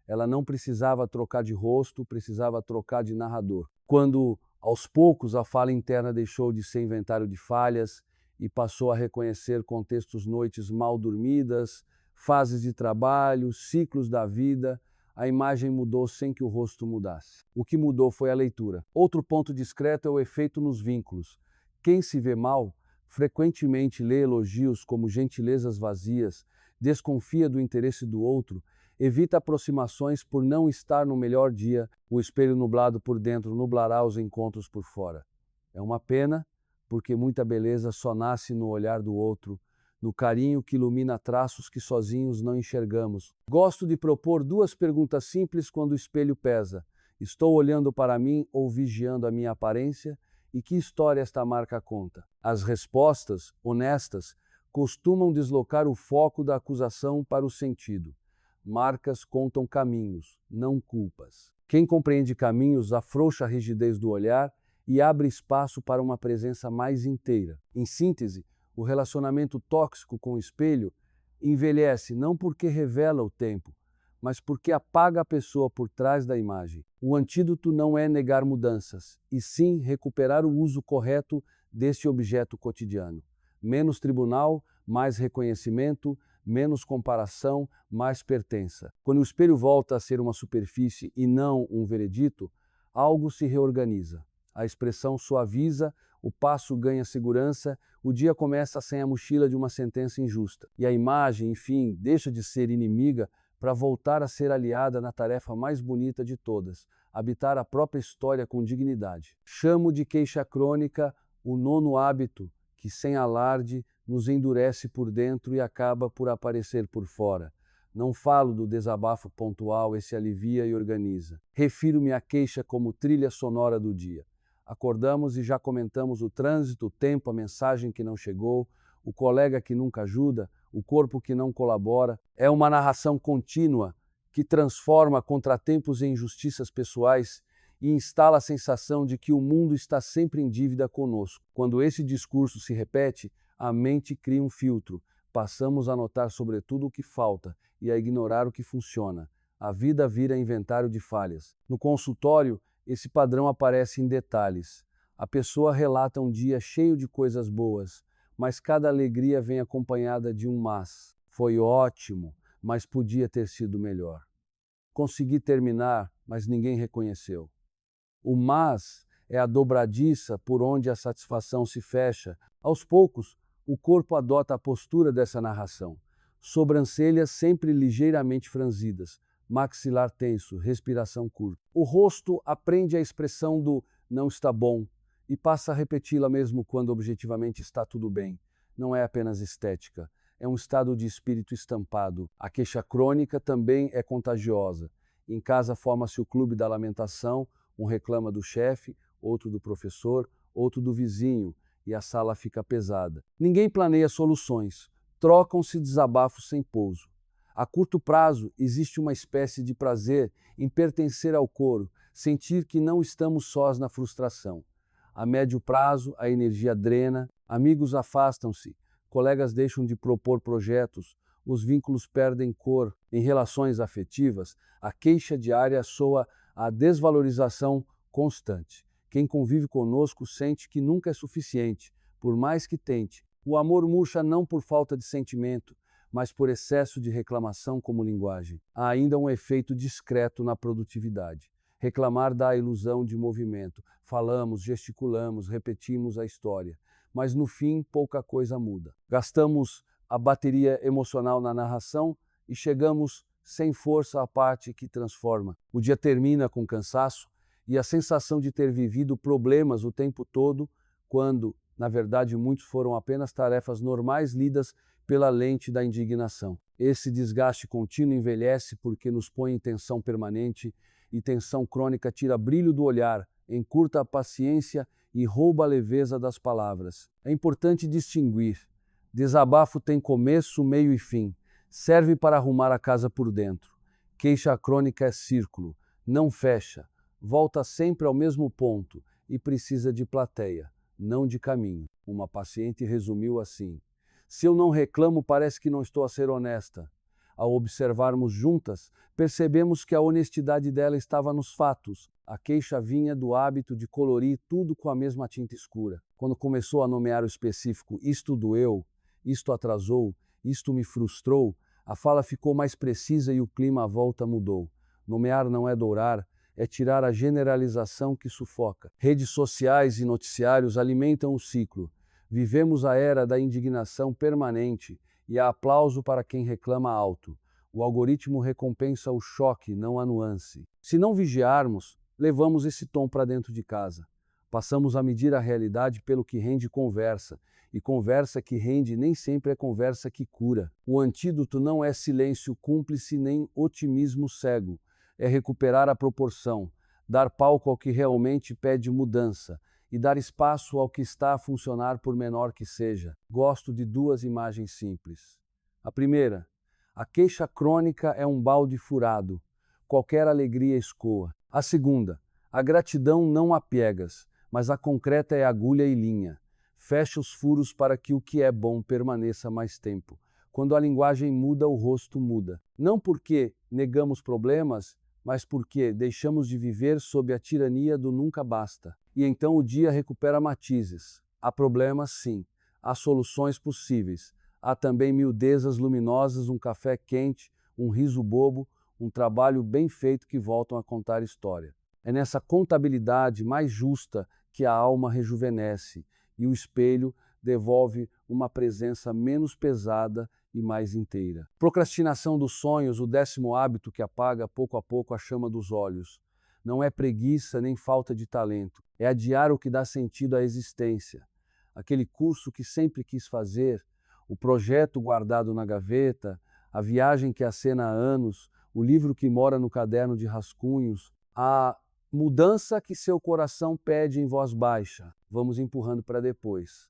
Ela não precisava trocar de rosto, precisava trocar de narrador. Quando, aos poucos, a fala interna deixou de ser inventário de falhas e passou a reconhecer contextos, noites mal dormidas, fases de trabalho, ciclos da vida, a imagem mudou sem que o rosto mudasse. O que mudou foi a leitura. Outro ponto discreto é o efeito nos vínculos. Quem se vê mal, frequentemente lê elogios como gentilezas vazias, desconfia do interesse do outro, evita aproximações por não estar no melhor dia, o espelho nublado por dentro nublará os encontros por fora. É uma pena, porque muita beleza só nasce no olhar do outro, no carinho que ilumina traços que sozinhos não enxergamos. Gosto de propor 2 perguntas simples quando o espelho pesa. Estou olhando para mim ou vigiando a minha aparência? E que história esta marca conta? As respostas, honestas, costumam deslocar o foco da acusação para o sentido. Marcas contam caminhos, não culpas. Quem compreende caminhos afrouxa a rigidez do olhar e abre espaço para uma presença mais inteira. Em síntese, o relacionamento tóxico com o espelho envelhece não porque revela o tempo, mas porque apaga a pessoa por trás da imagem. O antídoto não é negar mudanças, e sim recuperar o uso correto deste objeto cotidiano. Menos tribunal, mais reconhecimento, menos comparação, mais pertença. Quando o espelho volta a ser uma superfície e não um veredito, algo se reorganiza. A expressão suaviza, o passo ganha segurança, o dia começa sem a mochila de uma sentença injusta. E a imagem, enfim, deixa de ser inimiga para voltar a ser aliada na tarefa mais bonita de todas, habitar a própria história com dignidade. Chamo de queixa crônica o 9º hábito que, sem alarde, nos endurece por dentro e acaba por aparecer por fora. Não falo do desabafo pontual, esse alivia e organiza. Refiro-me à queixa como trilha sonora do dia. Acordamos e já comentamos o trânsito, o tempo, a mensagem que não chegou, o colega que nunca ajuda, o corpo que não colabora. É uma narração contínua que transforma contratempos em injustiças pessoais e instala a sensação de que o mundo está sempre em dívida conosco. Quando esse discurso se repete, a mente cria um filtro. Passamos a notar sobretudo o que falta e a ignorar o que funciona. A vida vira inventário de falhas. No consultório, esse padrão aparece em detalhes. A pessoa relata um dia cheio de coisas boas, mas cada alegria vem acompanhada de um mas. Foi ótimo, mas podia ter sido melhor. Consegui terminar, mas ninguém reconheceu. O mas é a dobradiça por onde a satisfação se fecha. Aos poucos, o corpo adota a postura dessa narração. Sobrancelhas sempre ligeiramente franzidas, maxilar tenso, respiração curta. O rosto aprende a expressão do não está bom e passa a repeti-la mesmo quando objetivamente está tudo bem. Não é apenas estética, é um estado de espírito estampado. A queixa crônica também é contagiosa. Em casa forma-se o clube da lamentação, um reclama do chefe, outro do professor, outro do vizinho, e a sala fica pesada. Ninguém planeia soluções, trocam-se desabafos sem pouso. A curto prazo, existe uma espécie de prazer em pertencer ao coro, sentir que não estamos sós na frustração. A médio prazo, a energia drena, amigos afastam-se, colegas deixam de propor projetos, os vínculos perdem cor. Em relações afetivas, a queixa diária soa a desvalorização constante. Quem convive conosco sente que nunca é suficiente, por mais que tente. O amor murcha não por falta de sentimento, mas por excesso de reclamação como linguagem. Há ainda um efeito discreto na produtividade. Reclamar dá a ilusão de movimento. Falamos, gesticulamos, repetimos a história. Mas no fim, pouca coisa muda. Gastamos a bateria emocional na narração e chegamos sem força à parte que transforma. O dia termina com cansaço e a sensação de ter vivido problemas o tempo todo, quando, na verdade, muitos foram apenas tarefas normais lidas pela lente da indignação. Esse desgaste contínuo envelhece porque nos põe em tensão permanente, e tensão crônica tira brilho do olhar, encurta a paciência e rouba a leveza das palavras. É importante distinguir. Desabafo tem começo, meio e fim. Serve para arrumar a casa por dentro. Queixa crônica é círculo, não fecha, volta sempre ao mesmo ponto e precisa de plateia, não de caminho. Uma paciente resumiu assim: se eu não reclamo, parece que não estou a ser honesta. Ao observarmos juntas, percebemos que a honestidade dela estava nos fatos. A queixa vinha do hábito de colorir tudo com a mesma tinta escura. Quando começou a nomear o específico, isto doeu, isto atrasou, isto me frustrou, a fala ficou mais precisa e o clima à volta mudou. Nomear não é dourar, é tirar a generalização que sufoca. Redes sociais e noticiários alimentam o ciclo. Vivemos a era da indignação permanente e há aplauso para quem reclama alto. O algoritmo recompensa o choque, não a nuance. Se não vigiarmos, levamos esse tom para dentro de casa. Passamos a medir a realidade pelo que rende conversa, e conversa que rende nem sempre é conversa que cura. O antídoto não é silêncio cúmplice nem otimismo cego, é recuperar a proporção, dar palco ao que realmente pede mudança e dar espaço ao que está a funcionar por menor que seja. Gosto de duas imagens simples. A primeira, a queixa crônica é um balde furado, qualquer alegria escoa. A segunda, a gratidão não há piegas, mas a concreta é agulha e linha. Fecha os furos para que o que é bom permaneça mais tempo. Quando a linguagem muda, o rosto muda. Não porque negamos problemas, mas porque deixamos de viver sob a tirania do nunca basta. E então o dia recupera matizes. Há problemas, sim. Há soluções possíveis. Há também miudezas luminosas, um café quente, um riso bobo, um trabalho bem feito que voltam a contar história. É nessa contabilidade mais justa que a alma rejuvenesce e o espelho devolve uma presença menos pesada e mais inteira. Procrastinação dos sonhos, o 10º hábito que apaga pouco a pouco a chama dos olhos. Não é preguiça nem falta de talento, é adiar o que dá sentido à existência. Aquele curso que sempre quis fazer, o projeto guardado na gaveta, a viagem que acena há anos, o livro que mora no caderno de rascunhos, a mudança que seu coração pede em voz baixa. Vamos empurrando para depois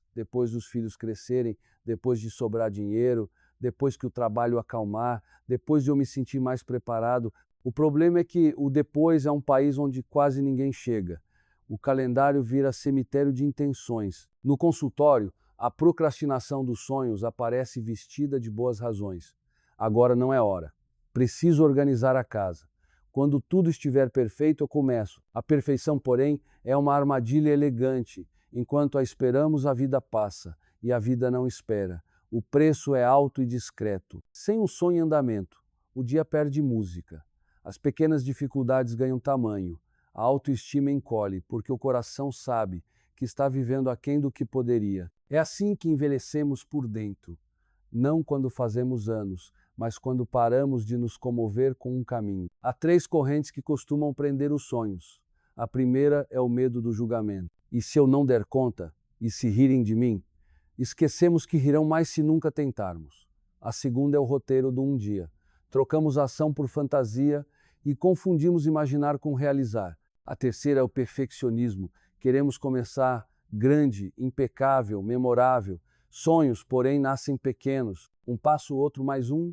dos filhos crescerem, depois de sobrar dinheiro, depois que o trabalho acalmar, depois de eu me sentir mais preparado. O problema é que o depois é um país onde quase ninguém chega. O calendário vira cemitério de intenções. No consultório, a procrastinação dos sonhos aparece vestida de boas razões. Agora não é hora. Preciso organizar a casa. Quando tudo estiver perfeito, eu começo. A perfeição, porém, é uma armadilha elegante. Enquanto a esperamos, a vida passa, e a vida não espera. O preço é alto e discreto. Sem um sonho em andamento, o dia perde música. As pequenas dificuldades ganham tamanho. A autoestima encolhe, porque o coração sabe que está vivendo aquém do que poderia. É assim que envelhecemos por dentro. Não quando fazemos anos, mas quando paramos de nos comover com um caminho. Há 3 correntes que costumam prender os sonhos. A primeira é o medo do julgamento. E se eu não der conta? E se rirem de mim? Esquecemos que rirão mais se nunca tentarmos. A segunda é o roteiro do um dia. Trocamos ação por fantasia e confundimos imaginar com realizar. A terceira é o perfeccionismo. Queremos começar grande, impecável, memorável. Sonhos, porém, nascem pequenos, um passo, outro, mais um,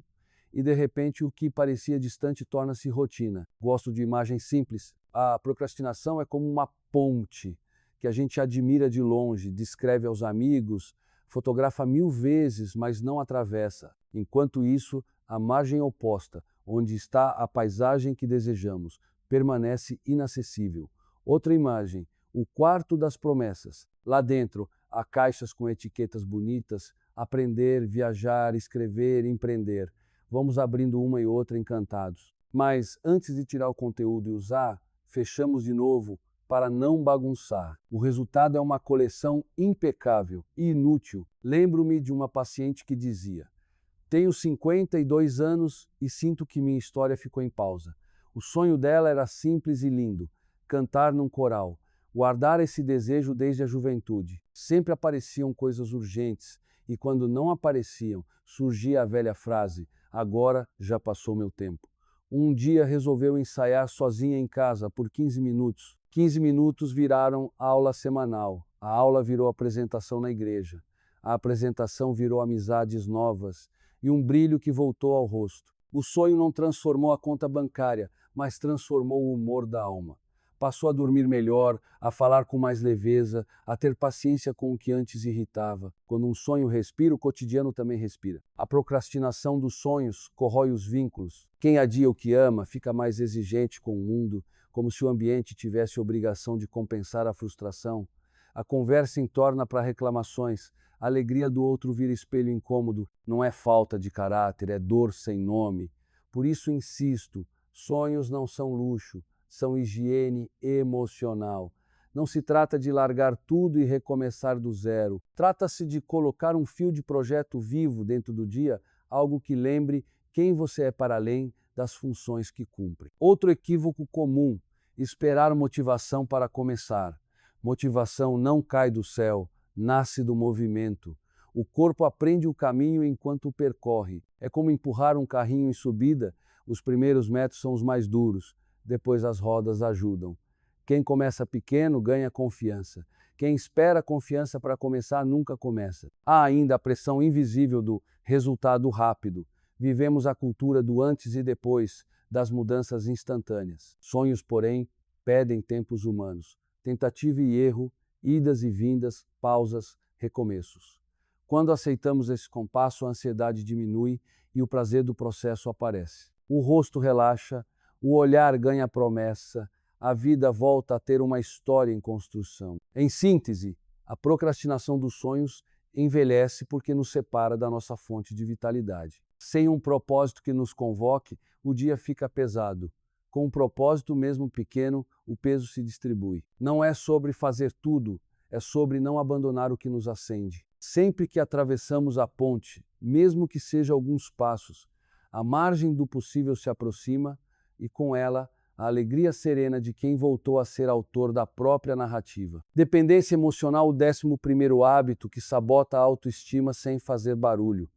e de repente o que parecia distante torna-se rotina. Gosto de imagens simples. A procrastinação é como uma ponte que a gente admira de longe, descreve aos amigos, fotografa 1000 vezes, mas não atravessa. Enquanto isso, a margem oposta, onde está a paisagem que desejamos, permanece inacessível. Outra imagem, o quarto das promessas. Lá dentro, há caixas com etiquetas bonitas, aprender, viajar, escrever, empreender. Vamos abrindo uma e outra encantados. Mas, antes de tirar o conteúdo e usar, fechamos de novo para não bagunçar. O resultado é uma coleção impecável e inútil. Lembro-me de uma paciente que dizia: tenho 52 anos e sinto que minha história ficou em pausa. O sonho dela era simples e lindo: cantar num coral. Guardar esse desejo desde a juventude. Sempre apareciam coisas urgentes e quando não apareciam, surgia a velha frase: agora já passou meu tempo. Um dia resolveu ensaiar sozinha em casa por 15 minutos. 15 minutos viraram aula semanal. A aula virou apresentação na igreja. A apresentação virou amizades novas e um brilho que voltou ao rosto. O sonho não transformou a conta bancária, mas transformou o humor da alma. Passou a dormir melhor, a falar com mais leveza, a ter paciência com o que antes irritava. Quando um sonho respira, o cotidiano também respira. A procrastinação dos sonhos corrói os vínculos. Quem adia o que ama fica mais exigente com o mundo, como se o ambiente tivesse obrigação de compensar a frustração. A conversa entorna para reclamações. A alegria do outro vira espelho incômodo. Não é falta de caráter, é dor sem nome. Por isso insisto, sonhos não são luxo, são higiene emocional. Não se trata de largar tudo e recomeçar do zero. Trata-se de colocar um fio de projeto vivo dentro do dia, algo que lembre quem você é para além das funções que cumpre. Outro equívoco comum: esperar motivação para começar. Motivação não cai do céu, nasce do movimento. O corpo aprende o caminho enquanto o percorre. É como empurrar um carrinho em subida. Os primeiros metros são os mais duros. Depois as rodas ajudam. Quem começa pequeno ganha confiança. Quem espera confiança para começar nunca começa. Há ainda a pressão invisível do resultado rápido. Vivemos a cultura do antes e depois, das mudanças instantâneas. Sonhos, porém, pedem tempos humanos. Tentativa e erro, idas e vindas, pausas, recomeços. Quando aceitamos esse compasso, a ansiedade diminui e o prazer do processo aparece. O rosto relaxa, o olhar ganha promessa, a vida volta a ter uma história em construção. Em síntese, a procrastinação dos sonhos envelhece porque nos separa da nossa fonte de vitalidade. Sem um propósito que nos convoque, o dia fica pesado. Com um propósito mesmo pequeno, o peso se distribui. Não é sobre fazer tudo, é sobre não abandonar o que nos acende. Sempre que atravessamos a ponte, mesmo que seja alguns passos, a margem do possível se aproxima e com ela a alegria serena de quem voltou a ser autor da própria narrativa. Dependência emocional, o 11º hábito que sabota a autoestima sem fazer barulho.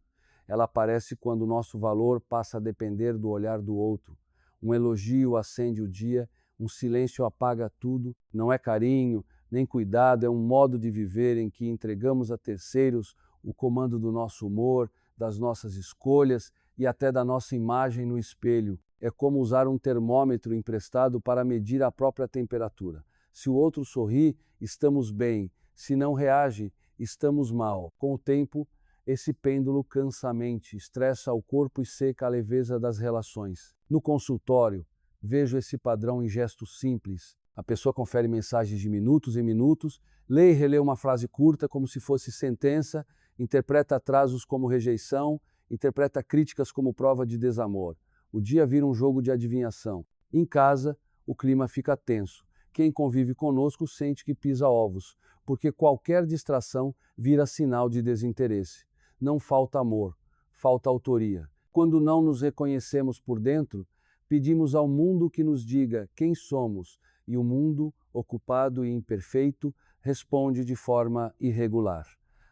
Ela aparece quando o nosso valor passa a depender do olhar do outro. Um elogio acende o dia, um silêncio apaga tudo. Não é carinho, nem cuidado, é um modo de viver em que entregamos a terceiros o comando do nosso humor, das nossas escolhas e até da nossa imagem no espelho. É como usar um termômetro emprestado para medir a própria temperatura. Se o outro sorri, estamos bem. Se não reage, estamos mal. Com o tempo, esse pêndulo cansa a mente, estressa o corpo e seca a leveza das relações. No consultório, vejo esse padrão em gestos simples. A pessoa confere mensagens de minutos em minutos, lê e relê uma frase curta como se fosse sentença, interpreta atrasos como rejeição, interpreta críticas como prova de desamor. O dia vira um jogo de adivinhação. Em casa, o clima fica tenso. Quem convive conosco sente que pisa ovos, porque qualquer distração vira sinal de desinteresse. Não falta amor, falta autoria. Quando não nos reconhecemos por dentro, pedimos ao mundo que nos diga quem somos, e o mundo, ocupado e imperfeito, responde de forma irregular.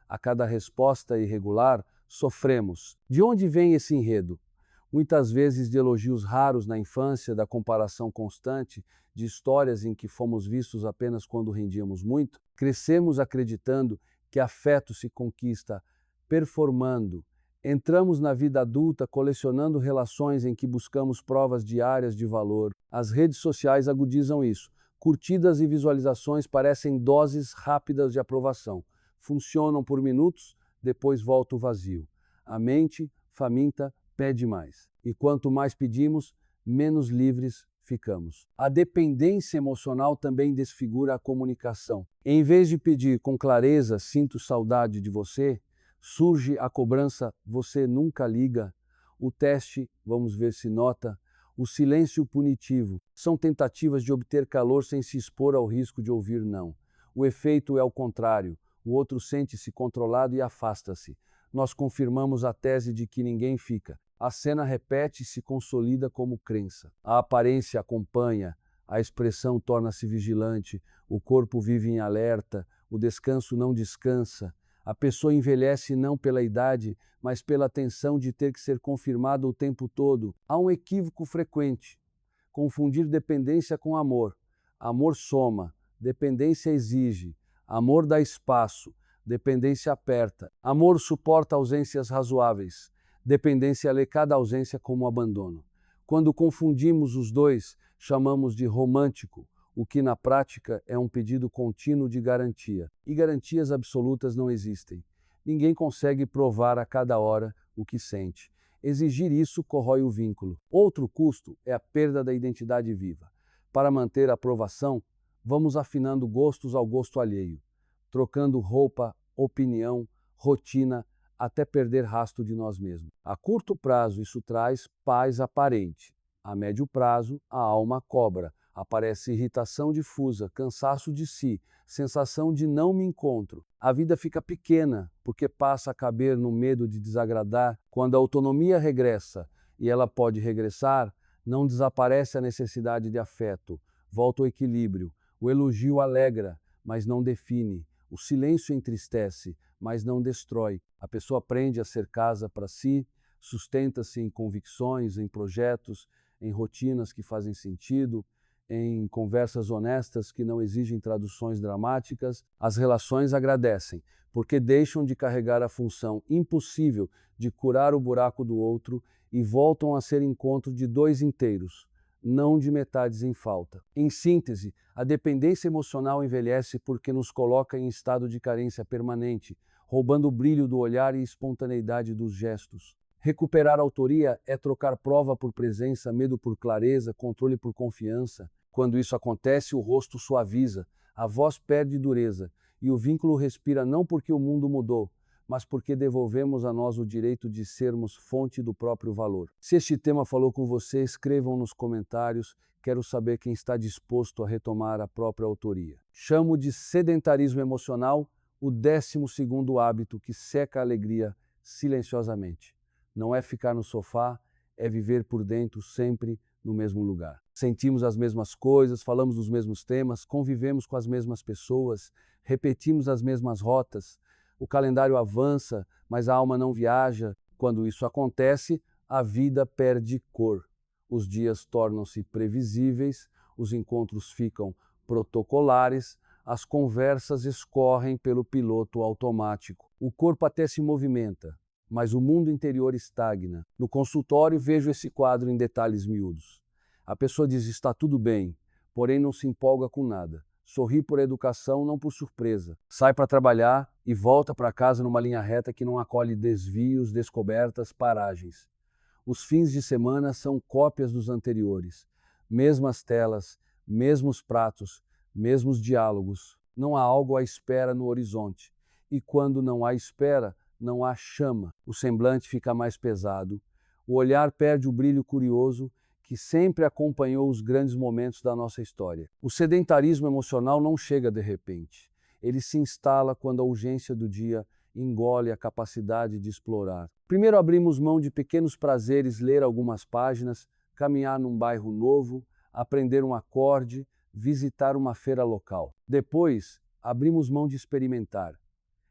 A cada resposta irregular, sofremos. De onde vem esse enredo? Muitas vezes de elogios raros na infância, da comparação constante, de histórias em que fomos vistos apenas quando rendíamos muito, crescemos acreditando que afeto se conquista performando. Entramos na vida adulta colecionando relações em que buscamos provas diárias de valor. As redes sociais agudizam isso. Curtidas e visualizações parecem doses rápidas de aprovação. Funcionam por minutos, depois volta o vazio. A mente, faminta, pede mais. E quanto mais pedimos, menos livres ficamos. A dependência emocional também desfigura a comunicação. Em vez de pedir com clareza, sinto saudade de você, surge a cobrança, você nunca liga, o teste, vamos ver se nota, o silêncio punitivo. São tentativas de obter calor sem se expor ao risco de ouvir não. O efeito é o contrário, o outro sente-se controlado e afasta-se. Nós confirmamos a tese de que ninguém fica. A cena repete e se consolida como crença. A aparência acompanha, a expressão torna-se vigilante, o corpo vive em alerta, o descanso não descansa. A pessoa envelhece não pela idade, mas pela tensão de ter que ser confirmada o tempo todo. Há um equívoco frequente: confundir dependência com amor. Amor soma, dependência exige. Amor dá espaço, dependência aperta. Amor suporta ausências razoáveis. Dependência lê cada ausência como abandono. Quando confundimos os dois, chamamos de romântico, o que na prática é um pedido contínuo de garantia. E garantias absolutas não existem. Ninguém consegue provar a cada hora o que sente. Exigir isso corrói o vínculo. Outro custo é a perda da identidade viva. Para manter a aprovação, vamos afinando gostos ao gosto alheio, trocando roupa, opinião, rotina, até perder rastro de nós mesmos. A curto prazo, isso traz paz aparente. A médio prazo, a alma cobra. Aparece irritação difusa, cansaço de si, sensação de não me encontro. A vida fica pequena, porque passa a caber no medo de desagradar. Quando a autonomia regressa, e ela pode regressar, não desaparece a necessidade de afeto. Volta o equilíbrio. O elogio alegra, mas não define. O silêncio entristece, mas não destrói. A pessoa aprende a ser casa para si, sustenta-se em convicções, em projetos, em rotinas que fazem sentido, em conversas honestas que não exigem traduções dramáticas. As relações agradecem, porque deixam de carregar a função impossível de curar o buraco do outro e voltam a ser encontro de dois inteiros, não de metades em falta. Em síntese, a dependência emocional envelhece porque nos coloca em estado de carência permanente, roubando o brilho do olhar e espontaneidade dos gestos. Recuperar a autoria é trocar prova por presença, medo por clareza, controle por confiança. Quando isso acontece, o rosto suaviza, a voz perde dureza e o vínculo respira não porque o mundo mudou, mas porque devolvemos a nós o direito de sermos fonte do próprio valor. Se este tema falou com você, escrevam nos comentários. Quero saber quem está disposto a retomar a própria autoria. Chamo de sedentarismo emocional o 12º hábito que seca a alegria silenciosamente. Não é ficar no sofá, é viver por dentro sempre no mesmo lugar. Sentimos as mesmas coisas, falamos dos mesmos temas, convivemos com as mesmas pessoas, repetimos as mesmas rotas. O calendário avança, mas a alma não viaja. Quando isso acontece, a vida perde cor. Os dias tornam-se previsíveis, os encontros ficam protocolares, as conversas escorrem pelo piloto automático. O corpo até se movimenta, mas o mundo interior estagna. No consultório vejo esse quadro em detalhes miúdos. A pessoa diz: está tudo bem, porém não se empolga com nada. Sorri por educação, não por surpresa. Sai para trabalhar e volta para casa numa linha reta que não acolhe desvios, descobertas, paragens. Os fins de semana são cópias dos anteriores. Mesmas telas, mesmos pratos, mesmos diálogos. Não há algo à espera no horizonte. E quando não há espera, não há chama. O semblante fica mais pesado. O olhar perde o brilho curioso que sempre acompanhou os grandes momentos da nossa história. O sedentarismo emocional não chega de repente. Ele se instala quando a urgência do dia engole a capacidade de explorar. Primeiro abrimos mão de pequenos prazeres, ler algumas páginas, caminhar num bairro novo, aprender um acorde, visitar uma feira local. Depois, abrimos mão de experimentar.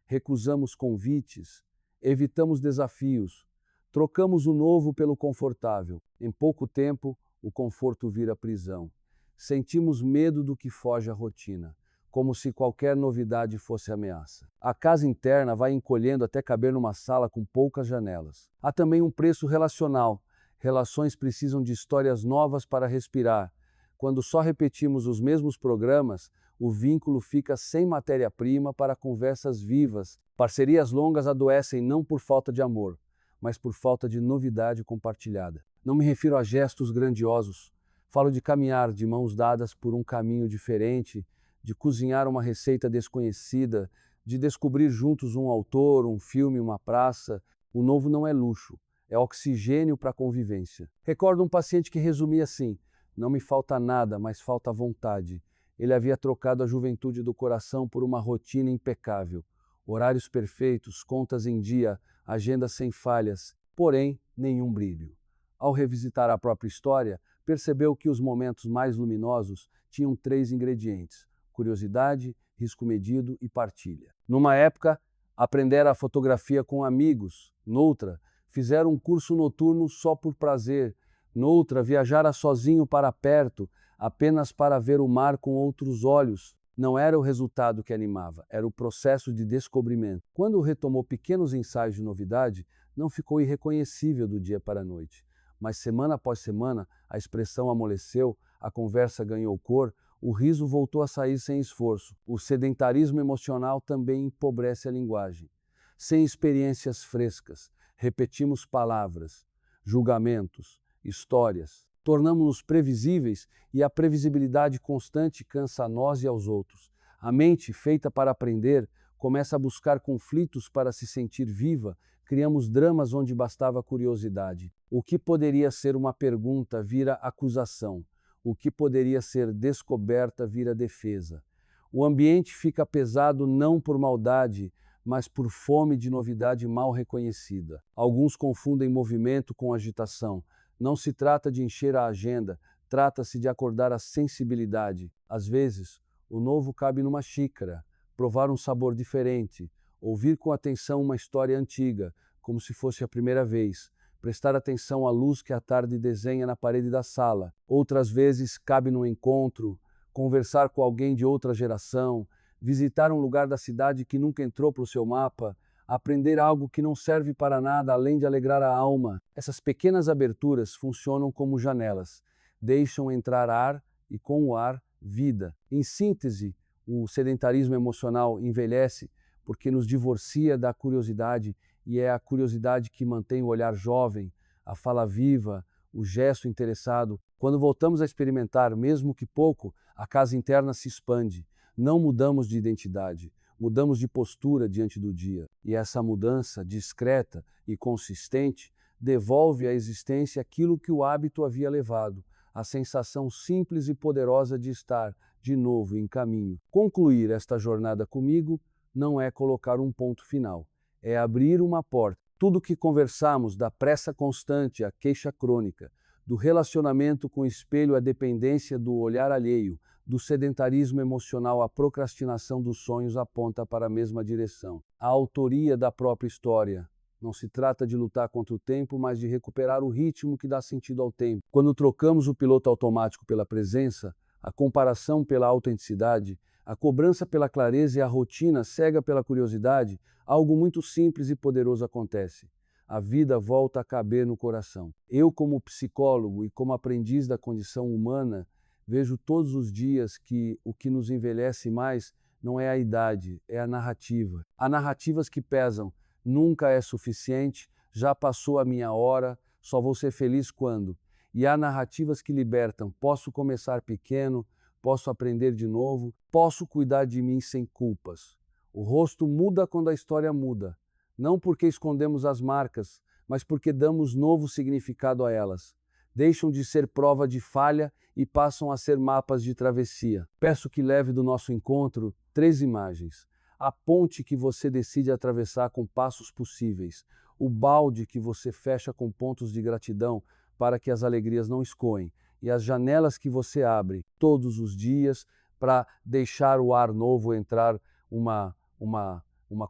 Recusamos convites, evitamos desafios, Trocamos o novo pelo confortável. Em pouco tempo, o conforto vira prisão. Sentimos medo do que foge à rotina, como se qualquer novidade fosse ameaça. A casa interna vai encolhendo até caber numa sala com poucas janelas. Há também um preço relacional. Relações precisam de histórias novas para respirar. Quando só repetimos os mesmos programas, o vínculo fica sem matéria-prima para conversas vivas. Parcerias longas adoecem não por falta de amor, mas por falta de novidade compartilhada. Não me refiro a gestos grandiosos. Falo de caminhar de mãos dadas por um caminho diferente, de cozinhar uma receita desconhecida, de descobrir juntos um autor, um filme, uma praça. O novo não é luxo, é oxigênio para a convivência. Recordo um paciente que resumia assim: não me falta nada, mas falta vontade. Ele havia trocado a juventude do coração por uma rotina impecável. Horários perfeitos, contas em dia, agenda sem falhas, porém nenhum brilho. Ao revisitar a própria história, percebeu que os momentos mais luminosos tinham 3 ingredientes: curiosidade, risco medido e partilha. Numa época, aprendera a fotografia com amigos. Noutra, fizeram um curso noturno só por prazer. Noutra, viajara sozinho para perto, apenas para ver o mar com outros olhos. Não era o resultado que animava, era o processo de descobrimento. Quando retomou pequenos ensaios de novidade, não ficou irreconhecível do dia para a noite. Mas semana após semana, a expressão amoleceu, a conversa ganhou cor, o riso voltou a sair sem esforço. O sedentarismo emocional também empobrece a linguagem. Sem experiências frescas, repetimos palavras, julgamentos, histórias. Tornamos-nos previsíveis e a previsibilidade constante cansa a nós e aos outros. A mente, feita para aprender, começa a buscar conflitos para se sentir viva. Criamos dramas onde bastava curiosidade. O que poderia ser uma pergunta vira acusação. O que poderia ser descoberta vira defesa. O ambiente fica pesado não por maldade, mas por fome de novidade mal reconhecida. Alguns confundem movimento com agitação. Não se trata de encher a agenda, trata-se de acordar a sensibilidade. Às vezes, o novo cabe numa xícara, provar um sabor diferente, ouvir com atenção uma história antiga, como se fosse a primeira vez, prestar atenção à luz que a tarde desenha na parede da sala. Outras vezes, cabe num encontro, conversar com alguém de outra geração, visitar um lugar da cidade que nunca entrou para o seu mapa, aprender algo que não serve para nada além de alegrar a alma. Essas pequenas aberturas funcionam como janelas, deixam entrar ar e, com o ar, vida. Em síntese, o sedentarismo emocional envelhece porque nos divorcia da curiosidade, e é a curiosidade que mantém o olhar jovem, a fala viva, o gesto interessado. Quando voltamos a experimentar, mesmo que pouco, a casa interna se expande. Não mudamos de identidade, mudamos de postura diante do dia. E essa mudança, discreta e consistente, devolve à existência aquilo que o hábito havia levado, a sensação simples e poderosa de estar, de novo, em caminho. Concluir esta jornada comigo não é colocar um ponto final, é abrir uma porta. Tudo que conversamos, da pressa constante à queixa crônica, do relacionamento com o espelho à dependência do olhar alheio, do sedentarismo emocional à procrastinação dos sonhos, aponta para a mesma direção. A autoria da própria história. Não se trata de lutar contra o tempo, mas de recuperar o ritmo que dá sentido ao tempo. Quando trocamos o piloto automático pela presença, a comparação pela autenticidade, a cobrança pela clareza e a rotina cega pela curiosidade, algo muito simples e poderoso acontece. A vida volta a caber no coração. Eu, como psicólogo e como aprendiz da condição humana, vejo todos os dias que o que nos envelhece mais não é a idade, é a narrativa. Há narrativas que pesam: nunca é suficiente, já passou a minha hora, só vou ser feliz quando. E há narrativas que libertam: posso começar pequeno, posso aprender de novo, posso cuidar de mim sem culpas. O rosto muda quando a história muda, não porque escondemos as marcas, mas porque damos novo significado a elas. Deixam de ser prova de falha e passam a ser mapas de travessia. Peço que leve do nosso encontro 3 imagens. A ponte que você decide atravessar com passos possíveis. O balde que você fecha com pontos de gratidão para que as alegrias não escoem. E as janelas que você abre todos os dias para deixar o ar novo entrar, uma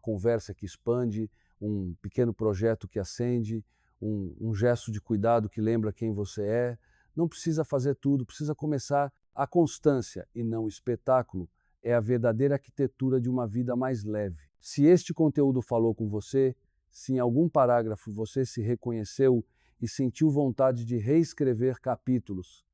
conversa que expande, um pequeno projeto que acende, um gesto de cuidado que lembra quem você é. Não precisa fazer tudo, precisa começar. A constância, e não o espetáculo, é a verdadeira arquitetura de uma vida mais leve. Se este conteúdo falou com você, se em algum parágrafo você se reconheceu e sentiu vontade de reescrever capítulos,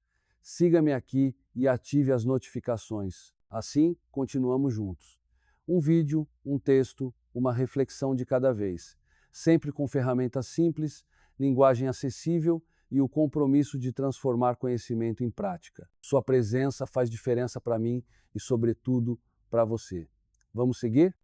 siga-me aqui e ative as notificações. Assim, continuamos juntos. Um vídeo, um texto, uma reflexão de cada vez. Sempre com ferramentas simples, linguagem acessível e o compromisso de transformar conhecimento em prática. Sua presença faz diferença para mim e, sobretudo, para você. Vamos seguir?